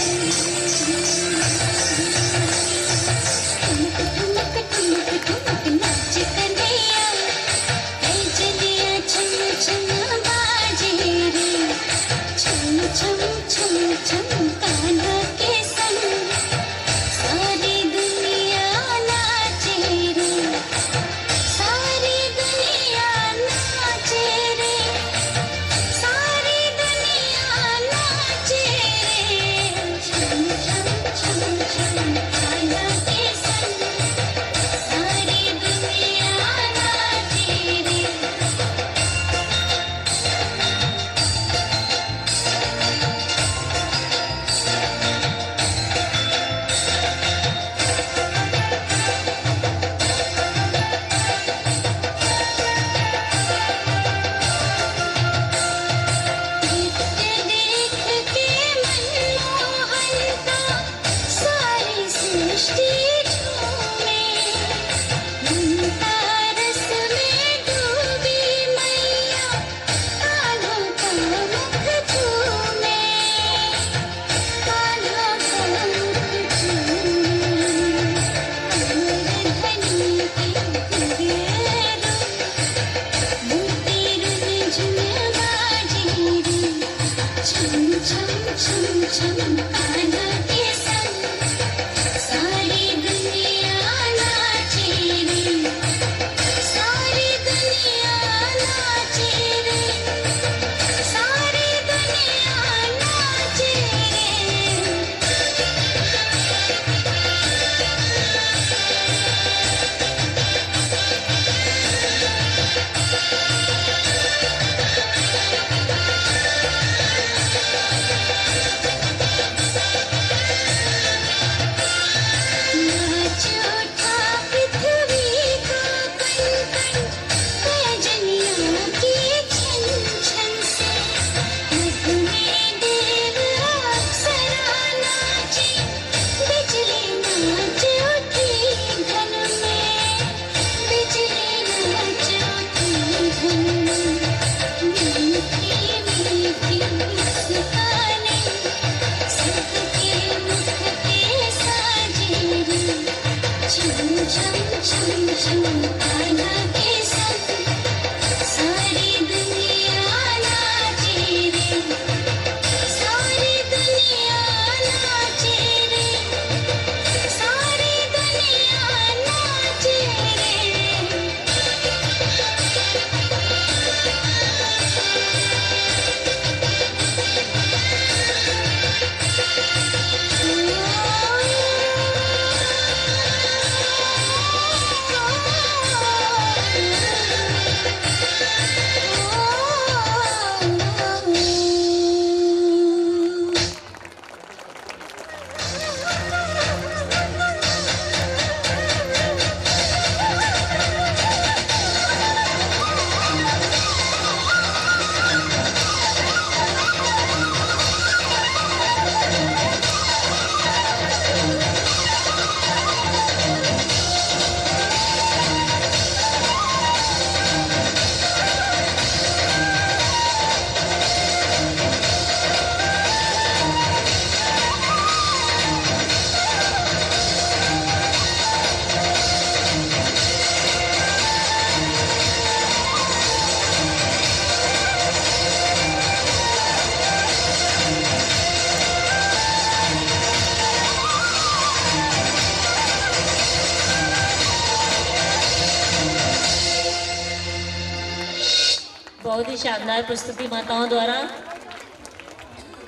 बहुत ही शानदार प्रस्तुति माताओं द्वारा।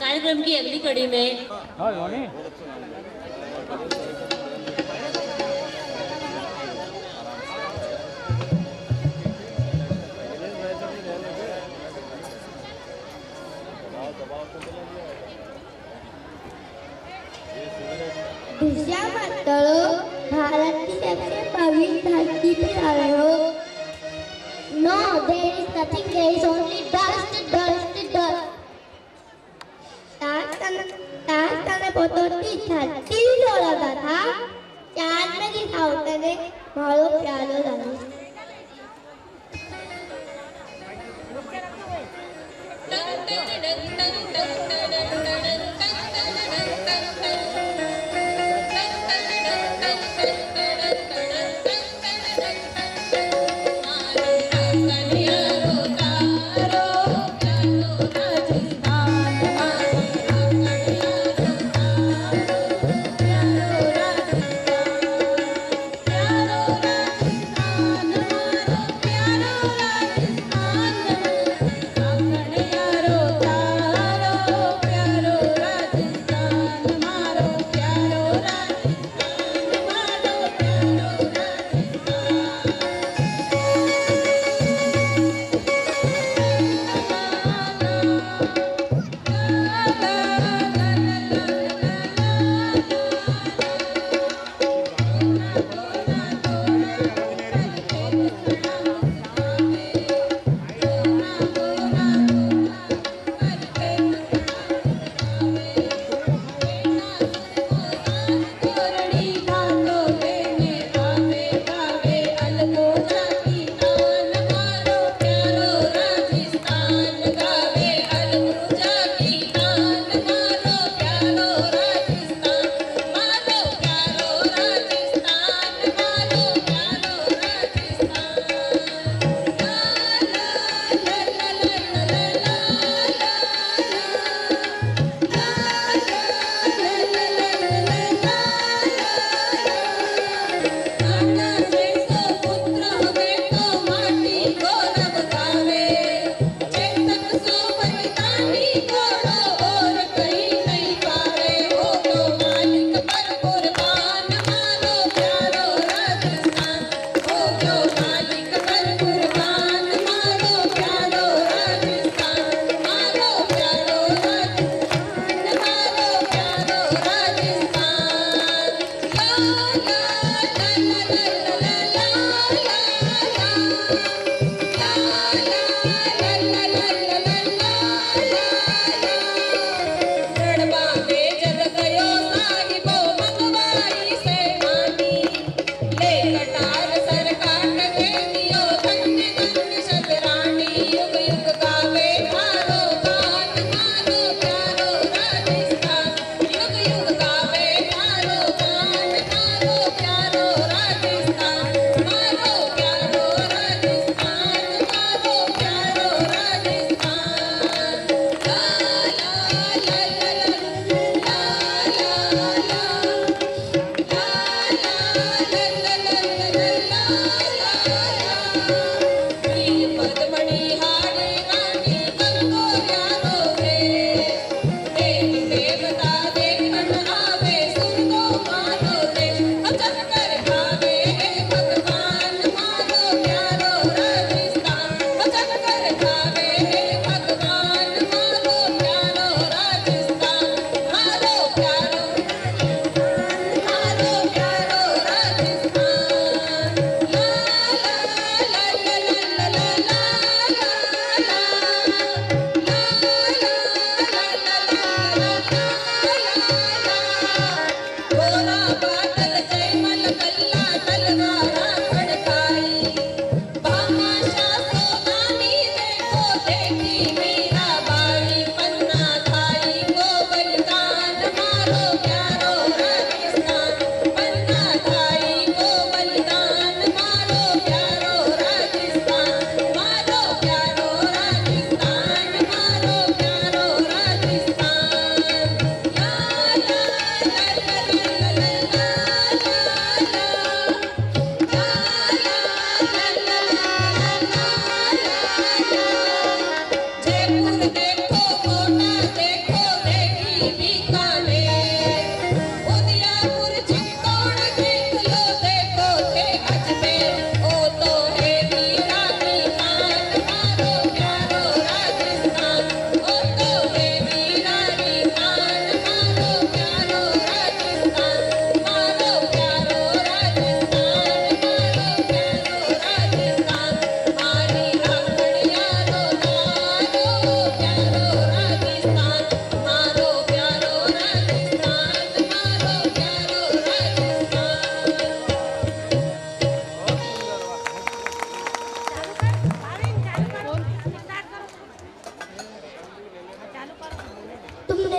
कार्यक्रम की अगली कड़ी में दुसऱ्या पातळ भारत की सबसे पवित्र धरती पे आ रहे हो. No, there is nothing. There is only dust, dust, dust. ताने पोतोटी धरती जोड़ा था. चांद में दिखाते ने मारो प्यारो लालो.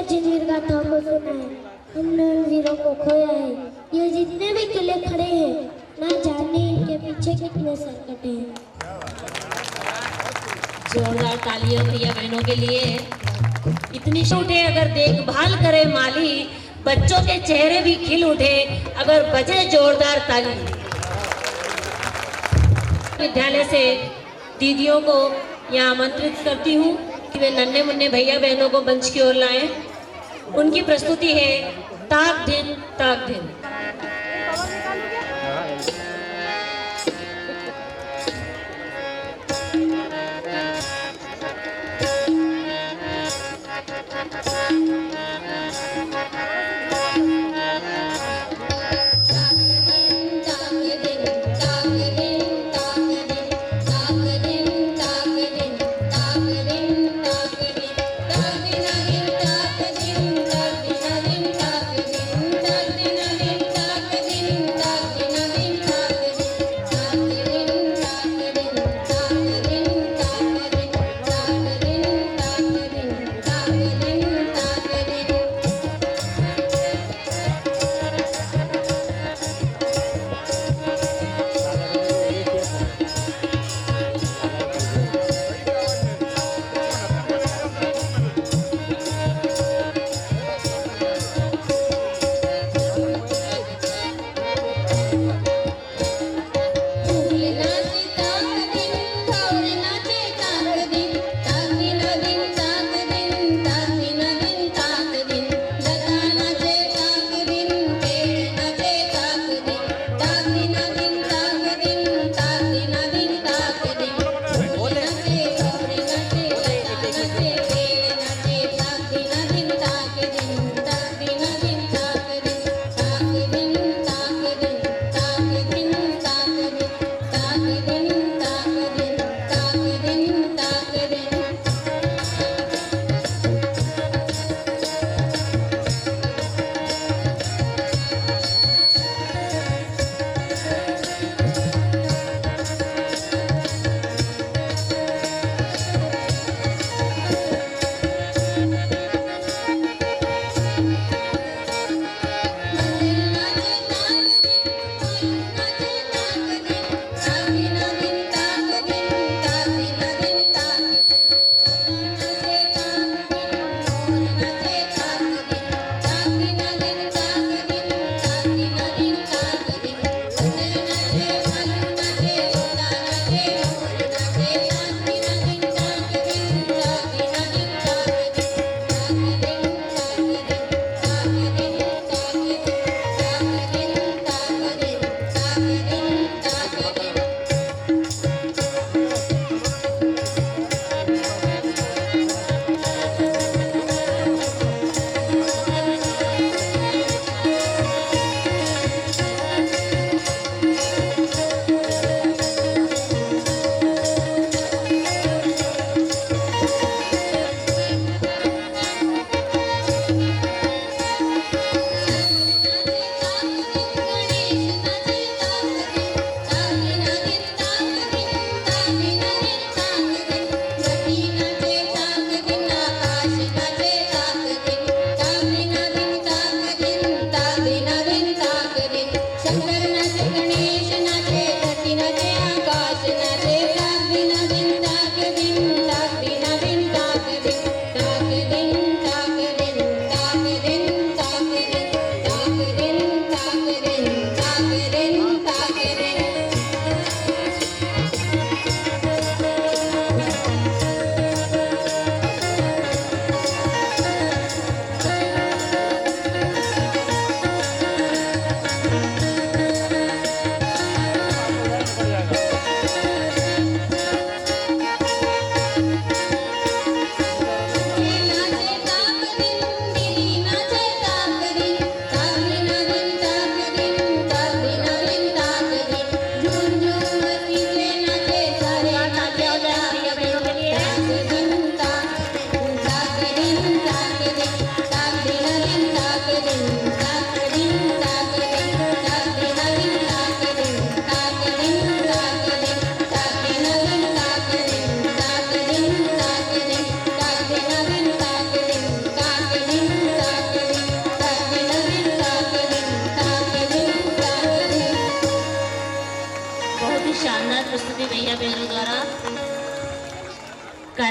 जिन वीर गाथाओं को सुना है, हमने उन वीरों को खोया है। ये जितने भी किले खड़े हैं, ना जाने इनके पीछे कितने सर कटे हैं। जोरदार तालियां भैया बहनों के लिए। इतनी छूटे अगर देखभाल करे माली, बच्चों के चेहरे भी खिल उठे अगर बजे जोरदार ताली। विद्यालय से दीदियों को यहाँ आमंत्रित करती हूँ कि वे नन्हे मुन्ने भैया बहनों को मंच की ओर लाएं। उनकी प्रस्तुति है ताक दिन ताक दिन। दिन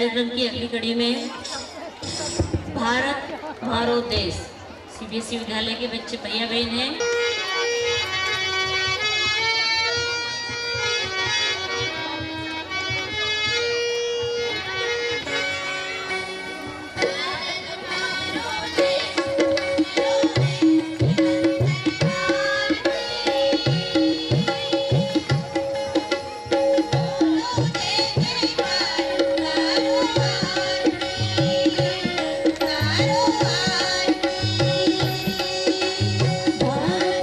कार्यक्रम की अगली कड़ी में भारत हमारो देश सीबीएसई विद्यालय के बच्चे भैया बहन हैं। भारत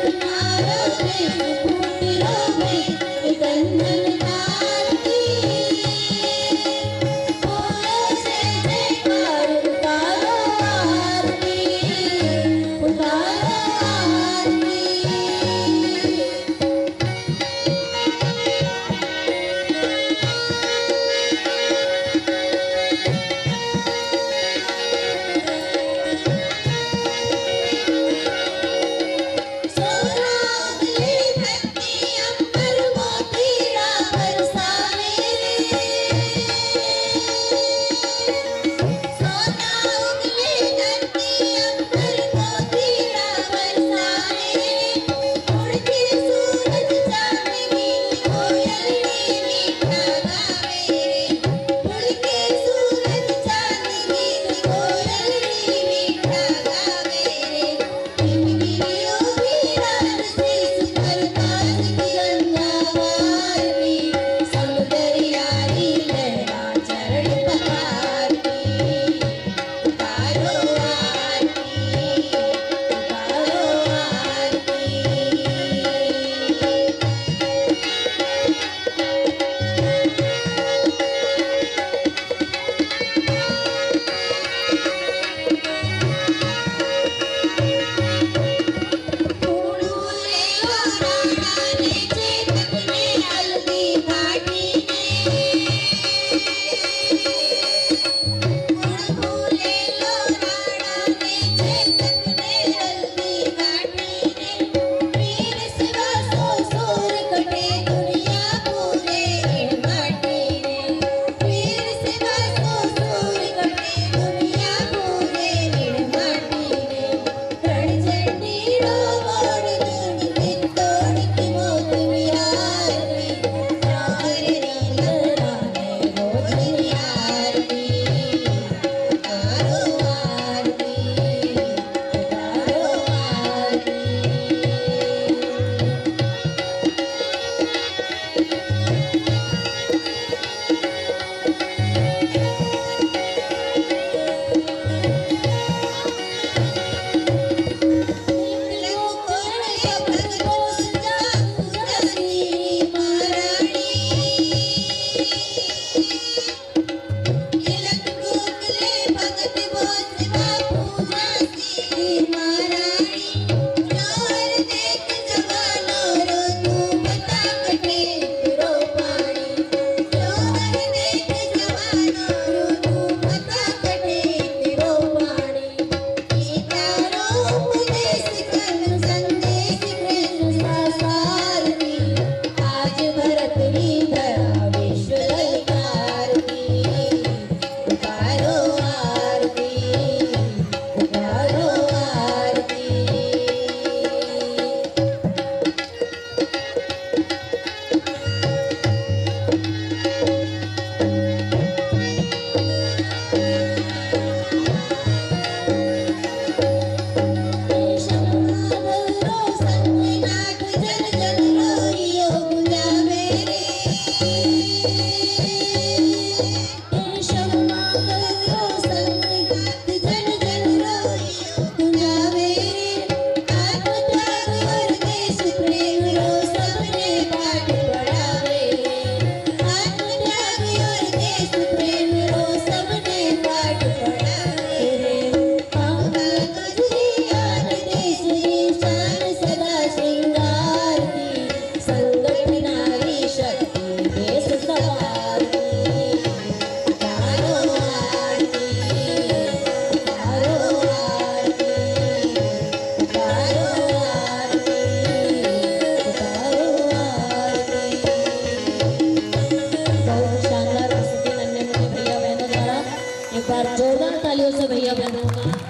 से भैया बहनों का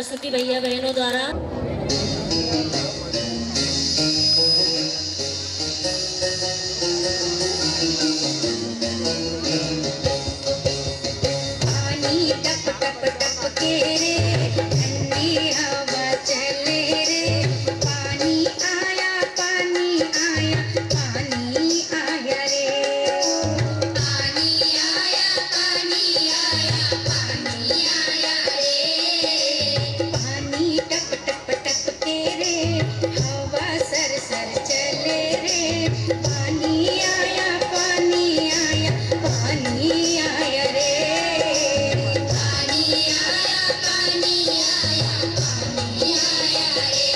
सरस्वती भैया बहनों द्वारा। पानी टप टप टप के रे, ठंडी हवा चले रे, पानी आया पानी आया पानी आया रे, पानी आया पानी आया पानी आया रे, पानी टप टप टप के रे, हवा सर सर चले रे, पानी आया पानी आया पानी आया रे, पानी आया पानी आया पानी आया रे।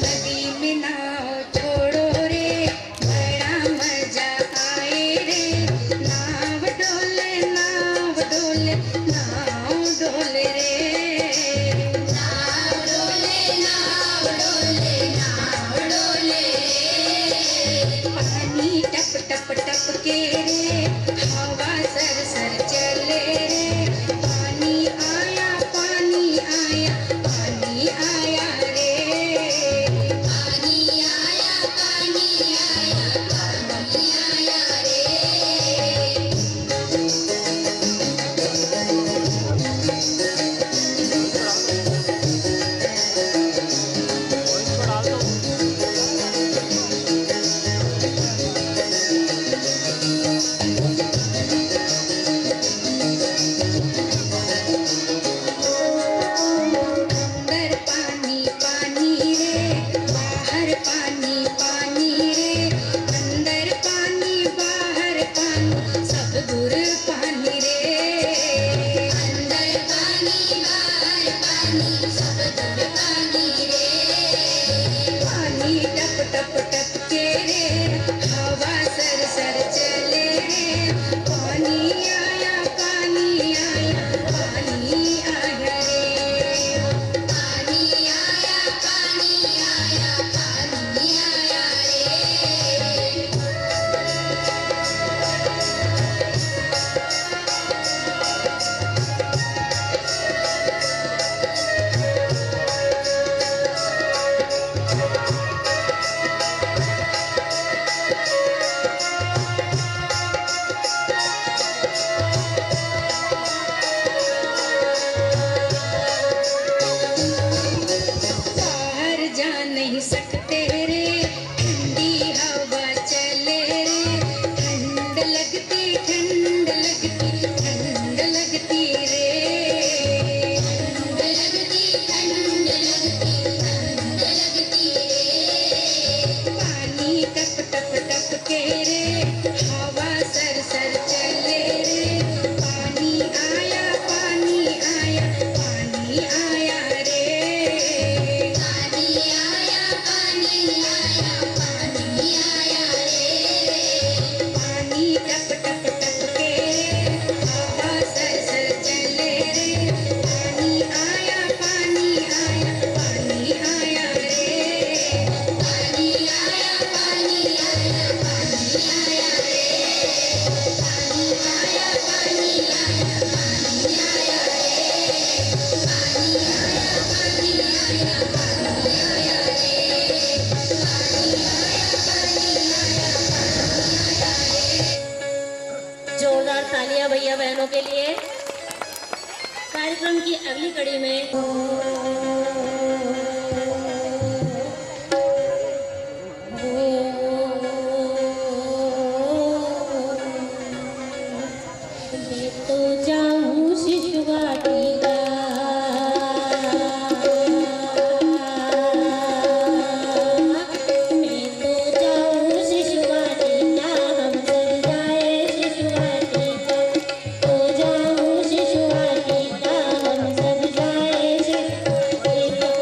नदी में नाव छोड़ो रे, बड़ा मजा आए रे, नाव डोले नाव डोले नाव डोले रे, नाव डोले नाव डोले नाव डोले रे, पानी टप टप टप के रे, हवा सर सर चले रे, पानी आया पानी आया पानी आया रे, पानी आया पानी आया पानी आया रे। अंदर पानी पानी रे, बाहर पानी पानी रे, अंदर पानी बाहर पानी सब दूर पानी रे, अंदर पानी बाहर पानी सब दूर पानी रे, पानी टप टप टप के रे, हवा सर सर चले रे, पानी आया पानी आया पानी आया रे, पानी आया पानी आया पानी आया रे। बाहर जा नहीं सकते रे, ठंडी हवा चले रे, ठंड लगती ठंड लगती ठंड लगती रे, ठंड लगती ठंड लगती ठंड लगती रे, पानी टप टप टप के रे, हवा सर सर चले रे, पानी आया पानी आया पानी आया रे, पानी आया पानी आया पानी आया रे, पानी टप टप टप के रे, हवा सर सर चले रे, पानी आया पानी आया पानी आया रे, पानी आया पानी आया पानी आया रे, पानी आया पानी आया पानी आया रे, पानी आया पानी आया पानी आया रे, पानी आया पानी आया पानी आया रे। जोरदार तालियां भैया बहनों के लिए। कार्यक्रम की अगली कड़ी में मैं तो जाऊं शिशु वाटिका, मैं तो जाऊं शिशु वाटिका, हम सब जाए शिशु वाटिका, तो जाऊं शिशु वाटिका, हम सब जाए शिशु वाटिका।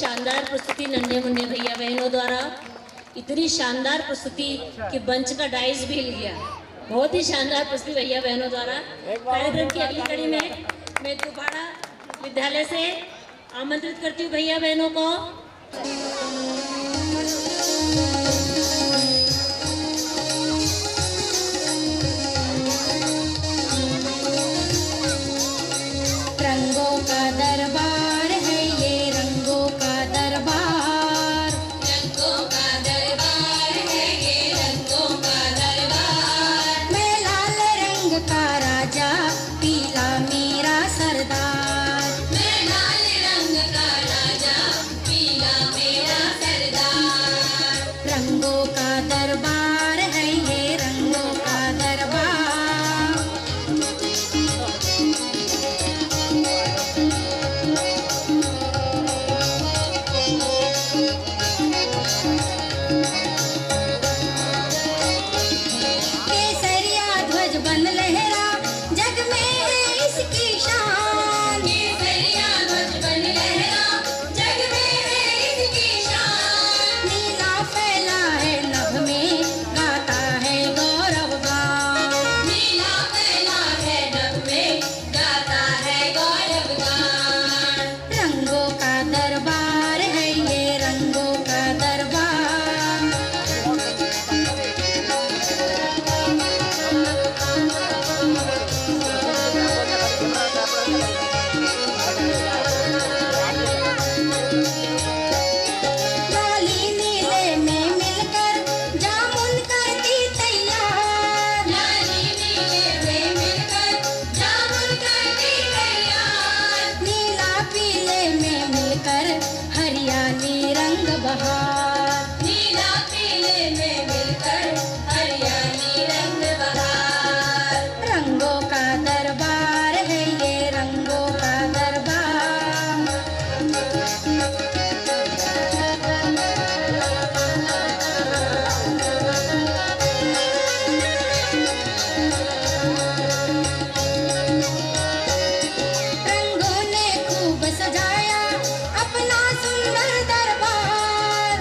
शानदार प्रस्तुति नन्हे मुन्ने भैया बहनों द्वारा, इतनी शानदार प्रस्तुति कि मंच का डाइस भी हिल गया। बहुत ही शानदार प्रस्तुति भैया बहनों द्वारा। कार्यक्रम की अगली कड़ी में मैं दोबारा विद्यालय से आमंत्रित करती हूँ भैया बहनों को। रंगों का दरबार है ये, रंगों का दरबार, रंगों का दरबार है ये, रंगों का दरबार। मैं लाल रंग का राजा, पीला मेरा सरदार। मैं लाल रंग का राजा, पीला मेरा सरदार। रंगों का दरबार है ये, रंगों का दरबार। केसरिया ध्वज बन लहरा, जग में है इसकी शान। केसरिया ध्वज बन लहरा, जग में है इसकी शान। नीला फैला है नभ में, गाता है गौरव गान। नीला फैला है नभ में, गाता है गौरव गान। रंगों का दरबार है ये, रंगों का दरबार। लाली नीले में मिलकर जामुन करती तैयार। लाली नीले में मिलकर जामुन करती तैयार। नीला पीले में मिलकर हरियाली रंग बहार। नीला पीले में मिलकर हरियाली रंग बहार। रंगों का दरबार है ये, रंगों का दरबार। रंगों ने खूब सजाया अपना सुंदर दरबार।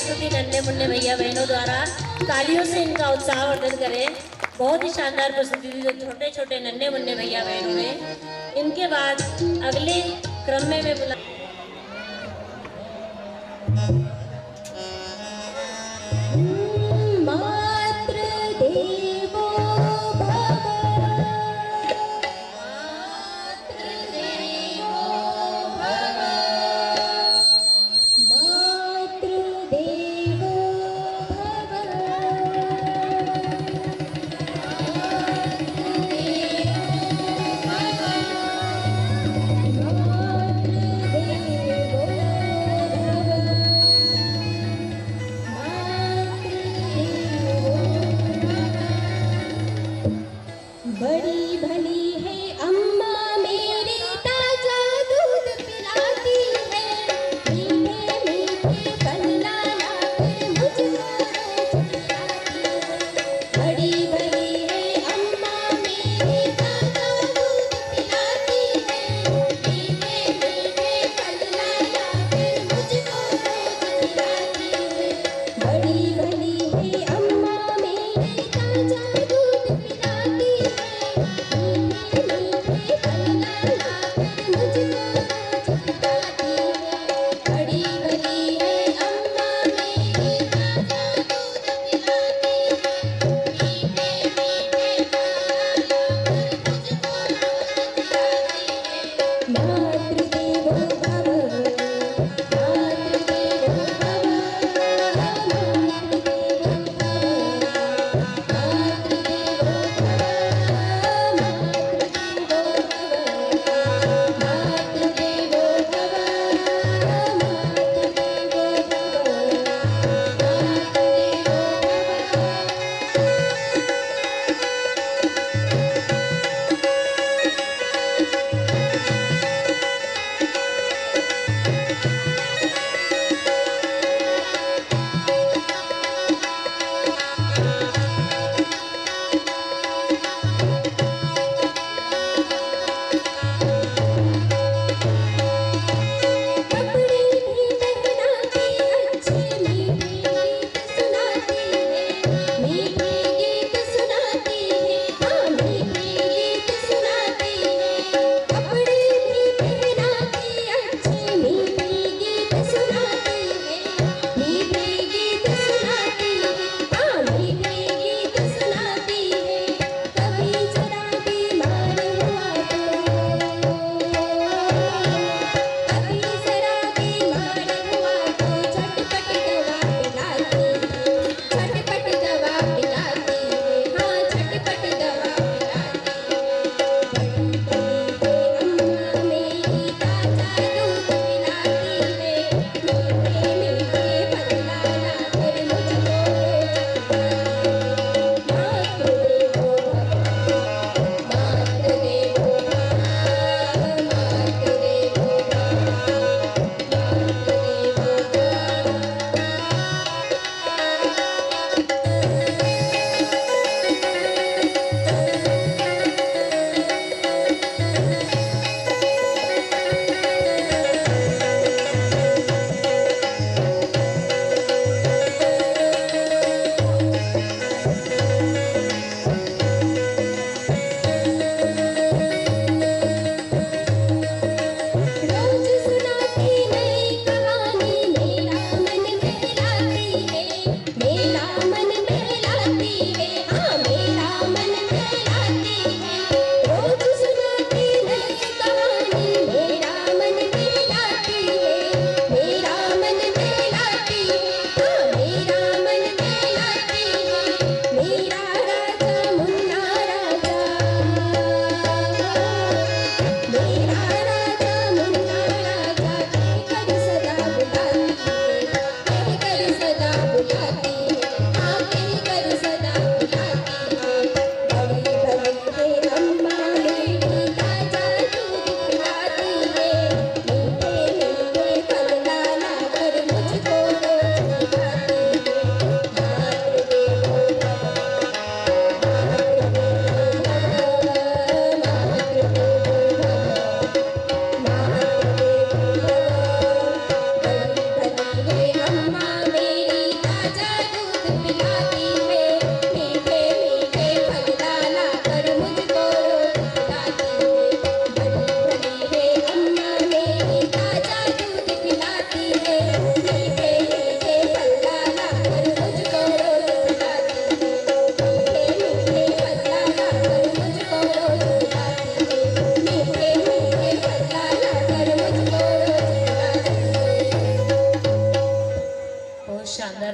प्रस्तुति नन्हे मुन्ने भैया बहनों द्वारा तालियों से इनका उत्साहवर्धन करें। बहुत ही शानदार प्रस्तुति थी जो छोटे छोटे नन्हे मुन्ने भैया बहनों ने। इनके बाद अगले क्रम में मैं बुला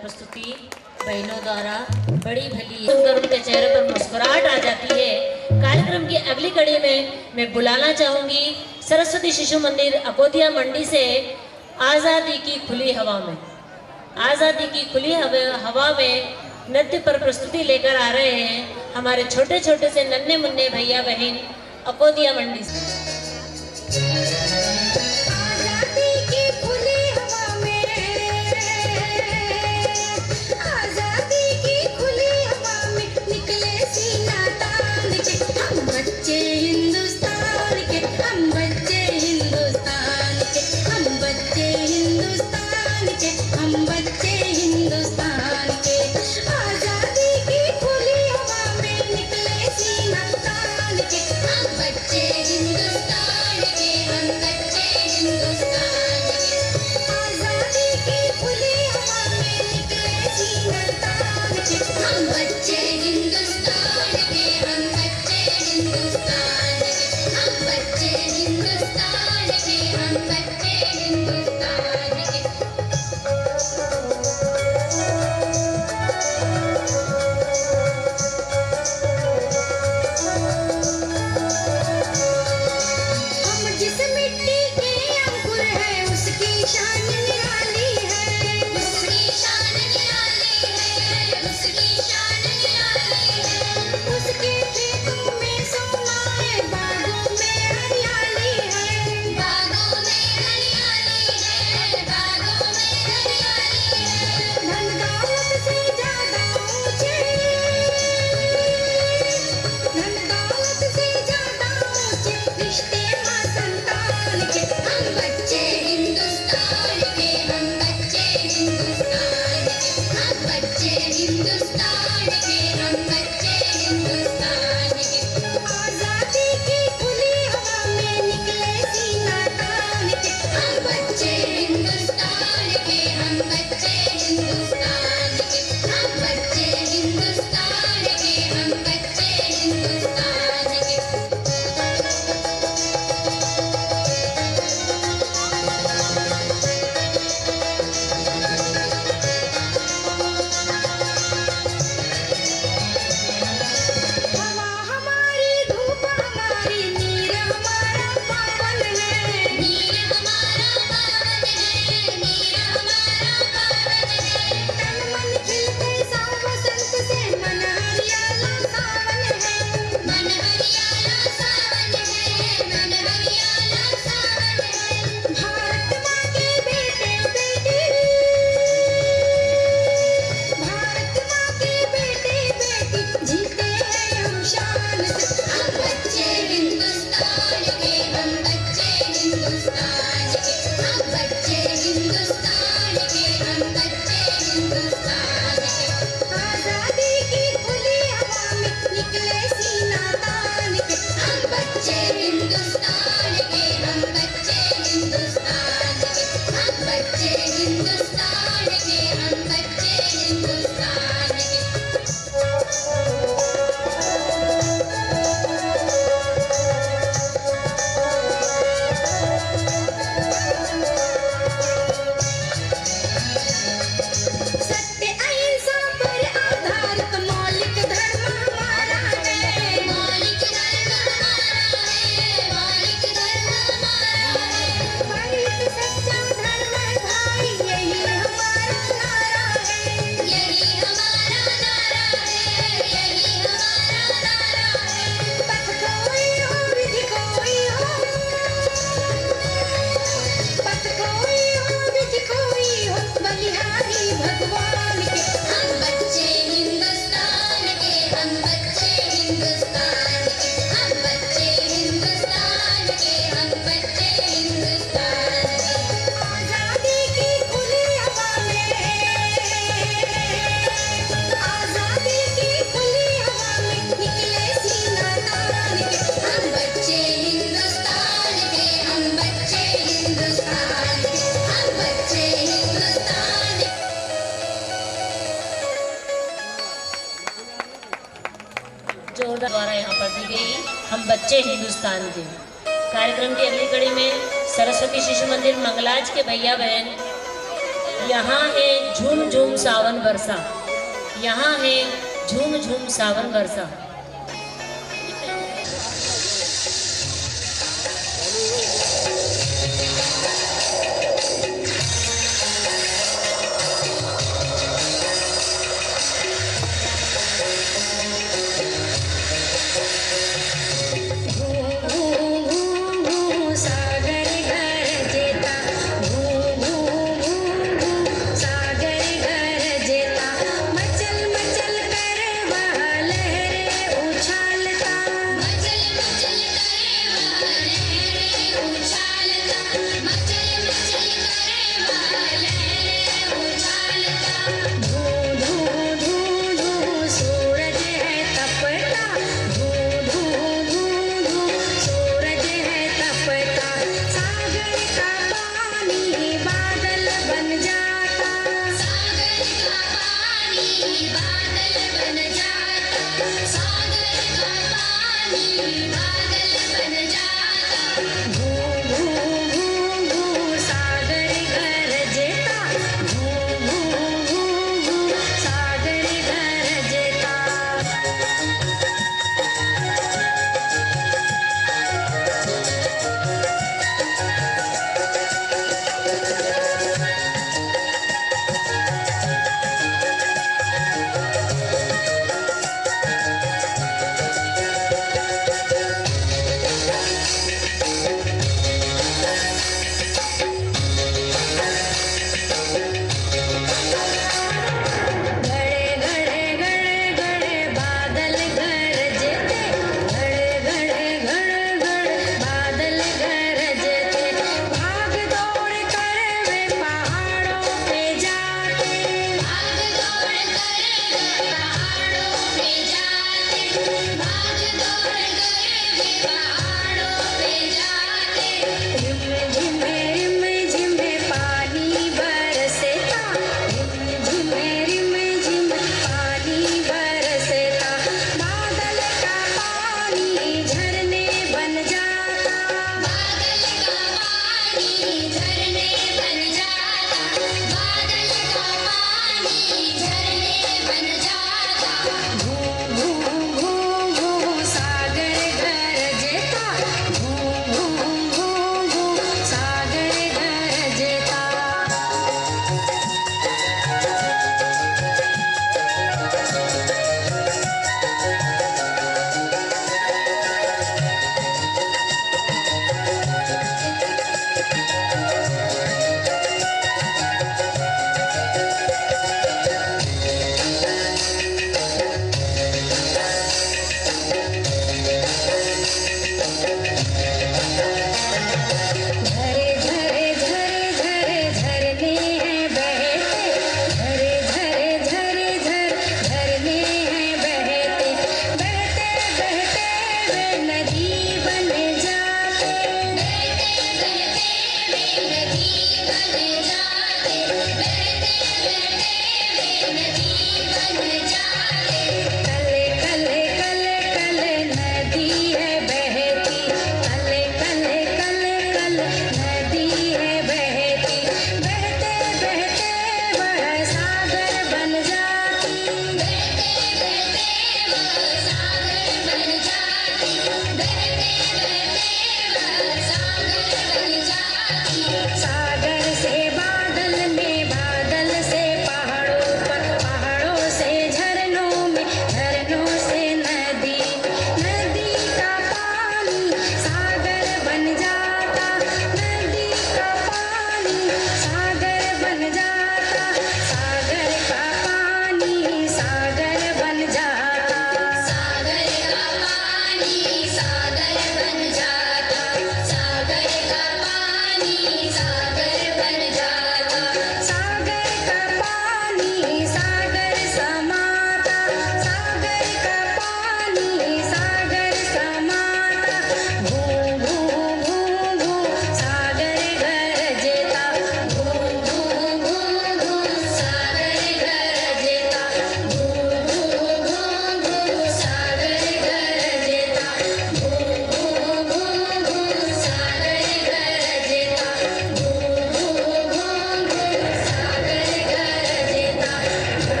प्रस्तुति बहनों द्वारा बड़ी भली सुनकर उनके चेहरे पर मुस्कुराहट आ जाती है। कार्यक्रम की अगली कड़ी में मैं बुलाना चाहूंगी सरस्वती शिशु मंदिर अकोदिया मंडी से आज़ादी की खुली हवा में। आज़ादी की खुली हवा में नृत्य पर प्रस्तुति लेकर आ रहे हैं हमारे छोटे छोटे से नन्हे मुन्ने भैया बहन अकोदिया मंडी से। आज़ादी की खुली हवा में, आज़ादी की खुली हवा में निकले सीना तान के हम बच्चे हिंदुस्तान के, हम बच्चे हिंदुस्तान के, हम बच्चे हिंदुस्तान के, हम बच्चे हिंदुस्तान के। आज़ादी की खुली हवा में निकले सीना तान के हम बच्चे हिंदुस्तान के, हम बच्चे हिंदुस्तान के। आज़ादी की खुली हवा में निकले सीना तान के हम बच्चे हिंदुस्तान के, हम बच्चे हिंदुस्तान के, हम बच्चे हिंदुस्तान के, हम बच्चे हिंदुस्तान के। हम जिस मिट्टी के अंकुर हैं उसकी शान निराली है, उसकी शान निराली है, उसकी शान निराली है। उसके खेतों में सोना है, बागों में हरियाली है, बागों में हरियाली है, बागों में हरियाली है। धन दौलत से ज्यादा ऊंचे, धन दौलत से ज्यादा ऊंचे रिश्ते माँ संतान के। हम बच्चे हिंदुस्तान के, हम बच्चे हिंदुस्तान के, हम बच्चे हिंदुस्तान के, हम बच्चे हिंदुस्तान के। आज़ादी की खुली हवा में निकले सीना तान के हम बच्चे हिंदुस्तान के, हम बच्चे हिंदुस्तान के, हम बच्चे हिंदुस्तान के, हम बच्चे हिंदुस्तान के। हवा हमारी, धूप हमारी, नीर हमारा पावन है, नीर हमारा पावन है, नीर हमारा पावन है। तन मन खिलते साव बसंत से मन हरियाला सावन है, मन हरियाला सावन है, मन हरियाला सावन है। भारत माँ के बेटे बेटी, भारत माँ के बेटे बेटी जीते हैं हम शान से। हम बच्चे हिंदुस्तान के, हम बच्चे हिंदुस्तान के, हम बच्चे हिंदुस्तान के, हम बच्चे हिंदुस्तान के। आज़ादी की खुली हवा में निकले सीना तान के हम बच्चे हिंदुस्तान के, हम बच्चे हिंदुस्तान के, हम बच्चे हिंदुस्तान के, हम बच्चे हिंदुस्तान के। सत्य अहिंसा पर आधारित मौलिक धर्म हमारा है, मौलिक धर्म हमारा है, मौलिक धर्म हमारा है। परित सच्चा धर्म है भाई, यही हमारा नारा है, यही हमारा नारा है, यही हमारा नारा है। पथ कोई हो, विधि कोई हो, पथ कोई हो, विधि कोई हो, बलिहारी भगवान के। हम बच्चे हिंदुस्तान के, हम बच्चे हिंदुस्तान के, हम बच्चे हिंदुस्तान के, हम बच्चे हिंदुस्तान के। आज़ादी की खुली हवा में, आज़ादी की खुली हवा में निकले सीना तान के हम बच्चे हिंदुस्तान के, हम बच्चे हिंदुस्तान के, हम बच्चे हिंदुस्तान के। जोरदार द्वारा यहाँ पर दी गई हम बच्चे हिंदुस्तान के। कार्यक्रम की अगली कड़ी में सरस्वती शिशु मंदिर मंगलाज के भैया बहन यहाँ है झूम झूम सावन बरसा, यहाँ है झूम झूम सावन बरसा। सागर गरजेता, मचल मचल कर वह लहरे।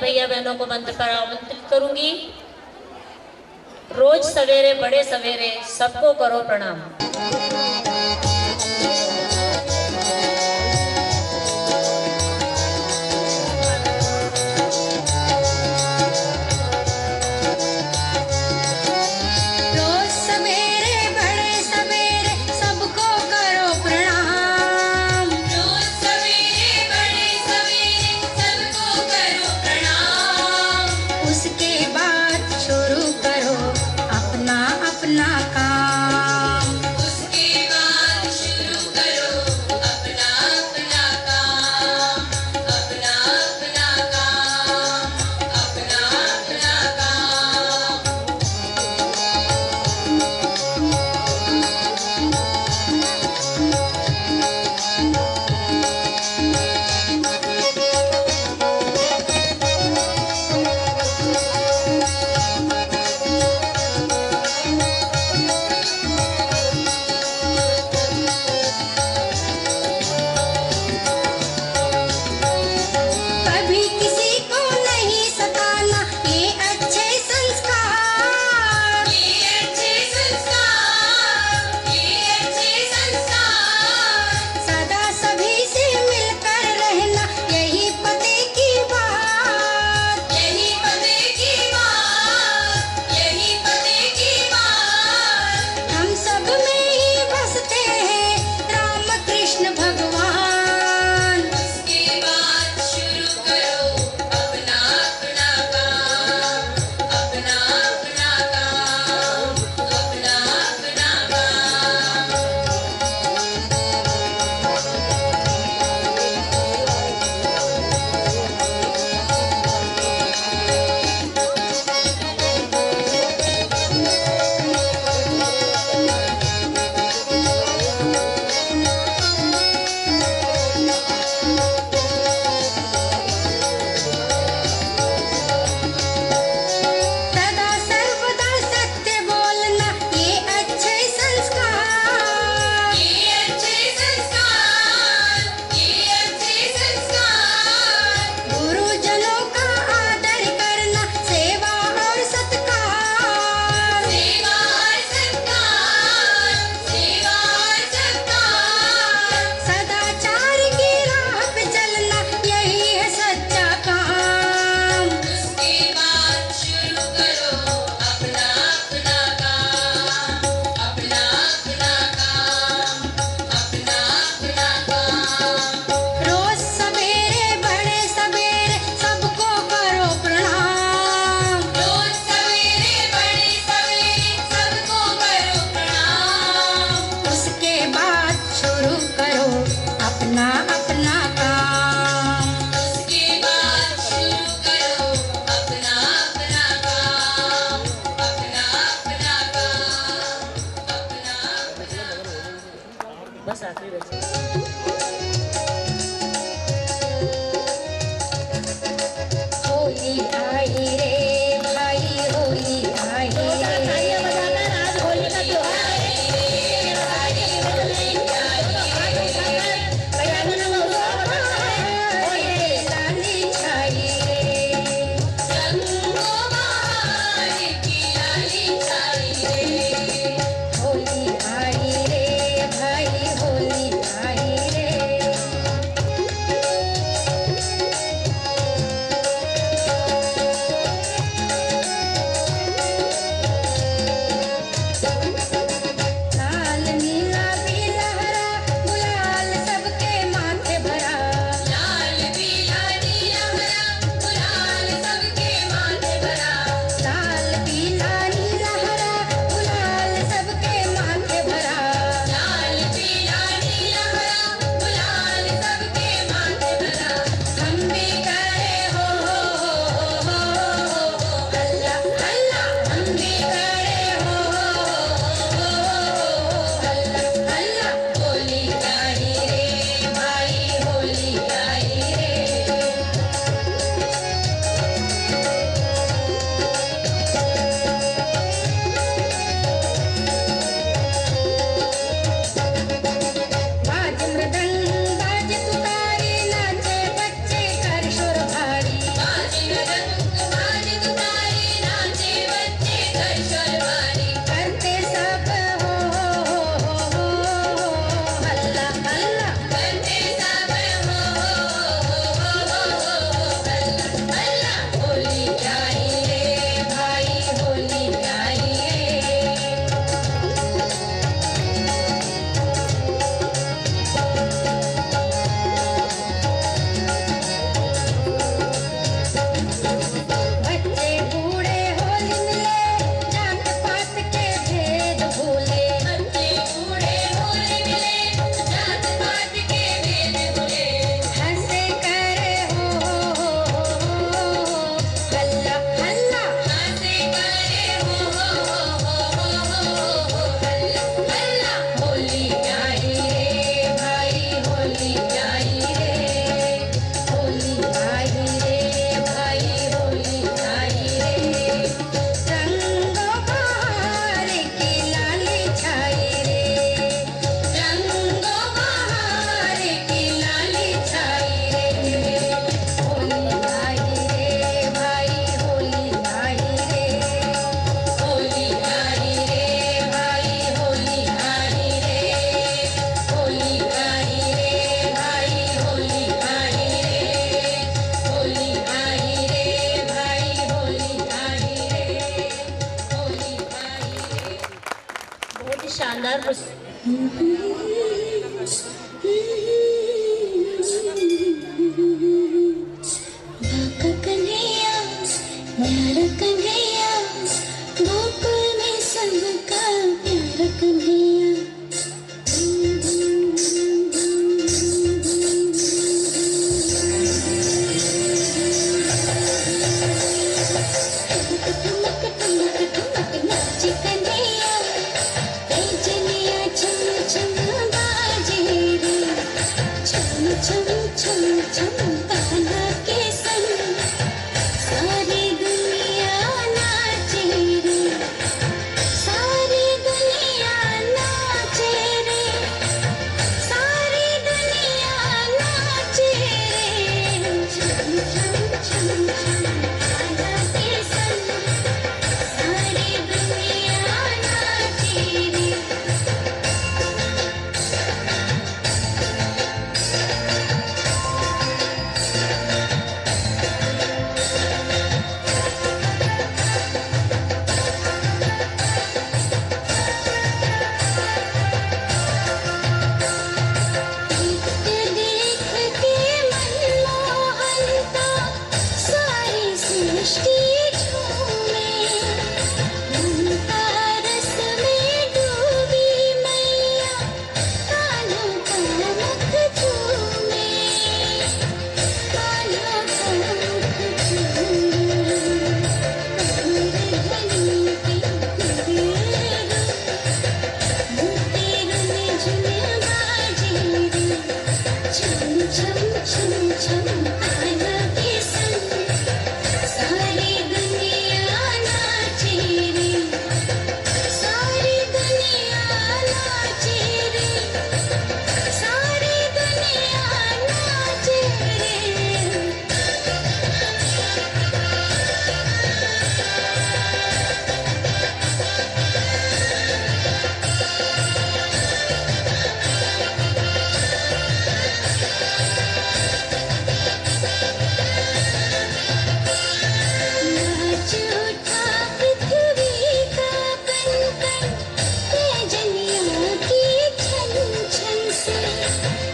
भैया बहनों को मंत्र पर आमंत्रित करूंगी। रोज सवेरे बड़े सवेरे सबको करो प्रणाम। रोज सवेरे बड़े सवेरे सबको करो प्रणाम। रोज सवेरे बड़े सवेरे सबको करो प्रणाम। उसके बाद शुरू करो अपना अपना काम। उसके बाद शानदार कन्हैया प्यार कन्हैया गोकुल में सबका प्यार कन्हैया नाचे कन्हैया पैजनिया छम छम बाजे रे छम छम छम छम कान्हा के संग सारी दुनिया नाचे रे सारी दुनिया नाचे रे सारी दुनिया नाचे रे छम छम छम छम कान्हा के संग सारी दुनिया नाचे रे देख के मनमोहनता सारी सृष्टि झूमे ममता रस में डूबी मैया कान्हा का मुख चूमे कान्हा का मुख चूमे धनी की तेरू तेरू में झुमे बाजे रे छम छम छम छम कान्हा के संग सारी दुनिया नाचे रे सारी दुनिया नाचे रे सारी दुनिया नाचे रे नाच उठा पृथ्वी का कण-कण पैजनिया की छन-छन से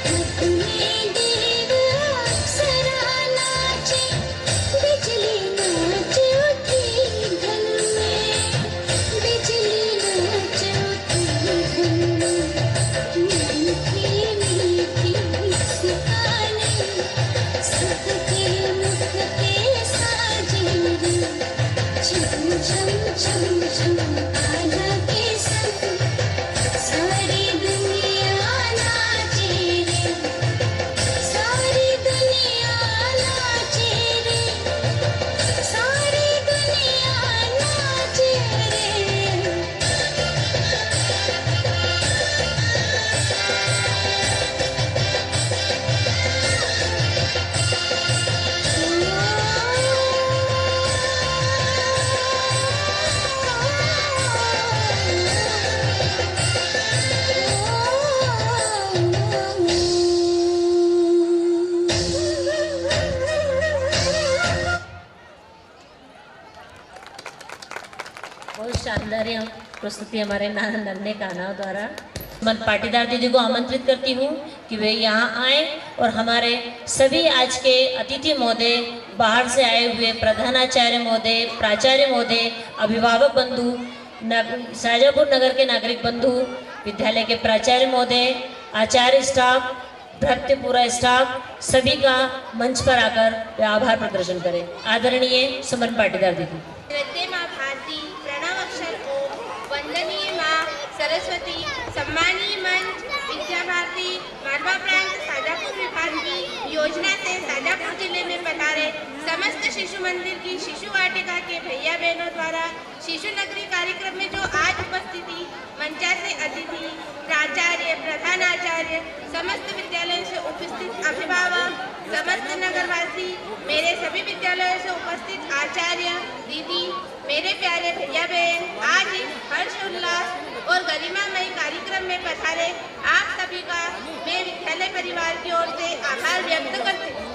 रथ में देव अप्सरा नाचे बिजली नाच उठी धन में बिजली नाच उठी धन में मीठी मीठी मुस्काने सबके मुख पे साजे रे छम छम छम छम कान्हा के संग सारी दुनिया नाचे रे सारी दुनिया नाचे रे सारी दुनिया नाचे रे बहुत शानदार है प्रस्तुति हमारे नन्हे कान्हा द्वारा। मैं पाटीदार दीदी को आमंत्रित करती हूँ कि वे यहाँ आए और हमारे सभी आज के अतिथि महोदय, बाहर से आए हुए प्रधानाचार्य महोदय, प्राचार्य महोदय, अभिभावक बंधु, शाहजहाँपुर नगर के नागरिक बंधु, विद्यालय के प्राचार्य महोदय, आचार्य स्टाफ, भक्तिपूरा स्टाफ, सभी का मंच पर आकर वे आभार प्रदर्शन करें। आदरणीय सुमन पाटीदार दीदी। नृत्य माँ भारती, प्रणव अक्षर ओम, वंदनीय माँ सरस्वती, सम्मानीय मंच विद्या भारती, मालवा प्रांत शाहजहाँपुर विभाग की योजना से शाहजहाँपुर जिले में पधारे समस्त शिशु मंदिर की शिशु वाटिका के भैया बहनों द्वारा शिशु नगरी कार्यक्रम में जो आज उपस्थिति मंचासीन अतिथि, प्राचार्य, प्रधानाचार्य, समस्त विद्यालयों से उपस्थित अभिभावक, समस्त नगरवासी, मेरे सभी विद्यालयों से उपस्थित आचार्य, दीदी, मेरे प्यारे भैया बहन, आज इस हर्ष उल्लास और गरिमामय कार्यक्रम में पधारे आप सभी का मैं विद्यालय परिवार की ओर से आभार व्यक्त करती हूँ।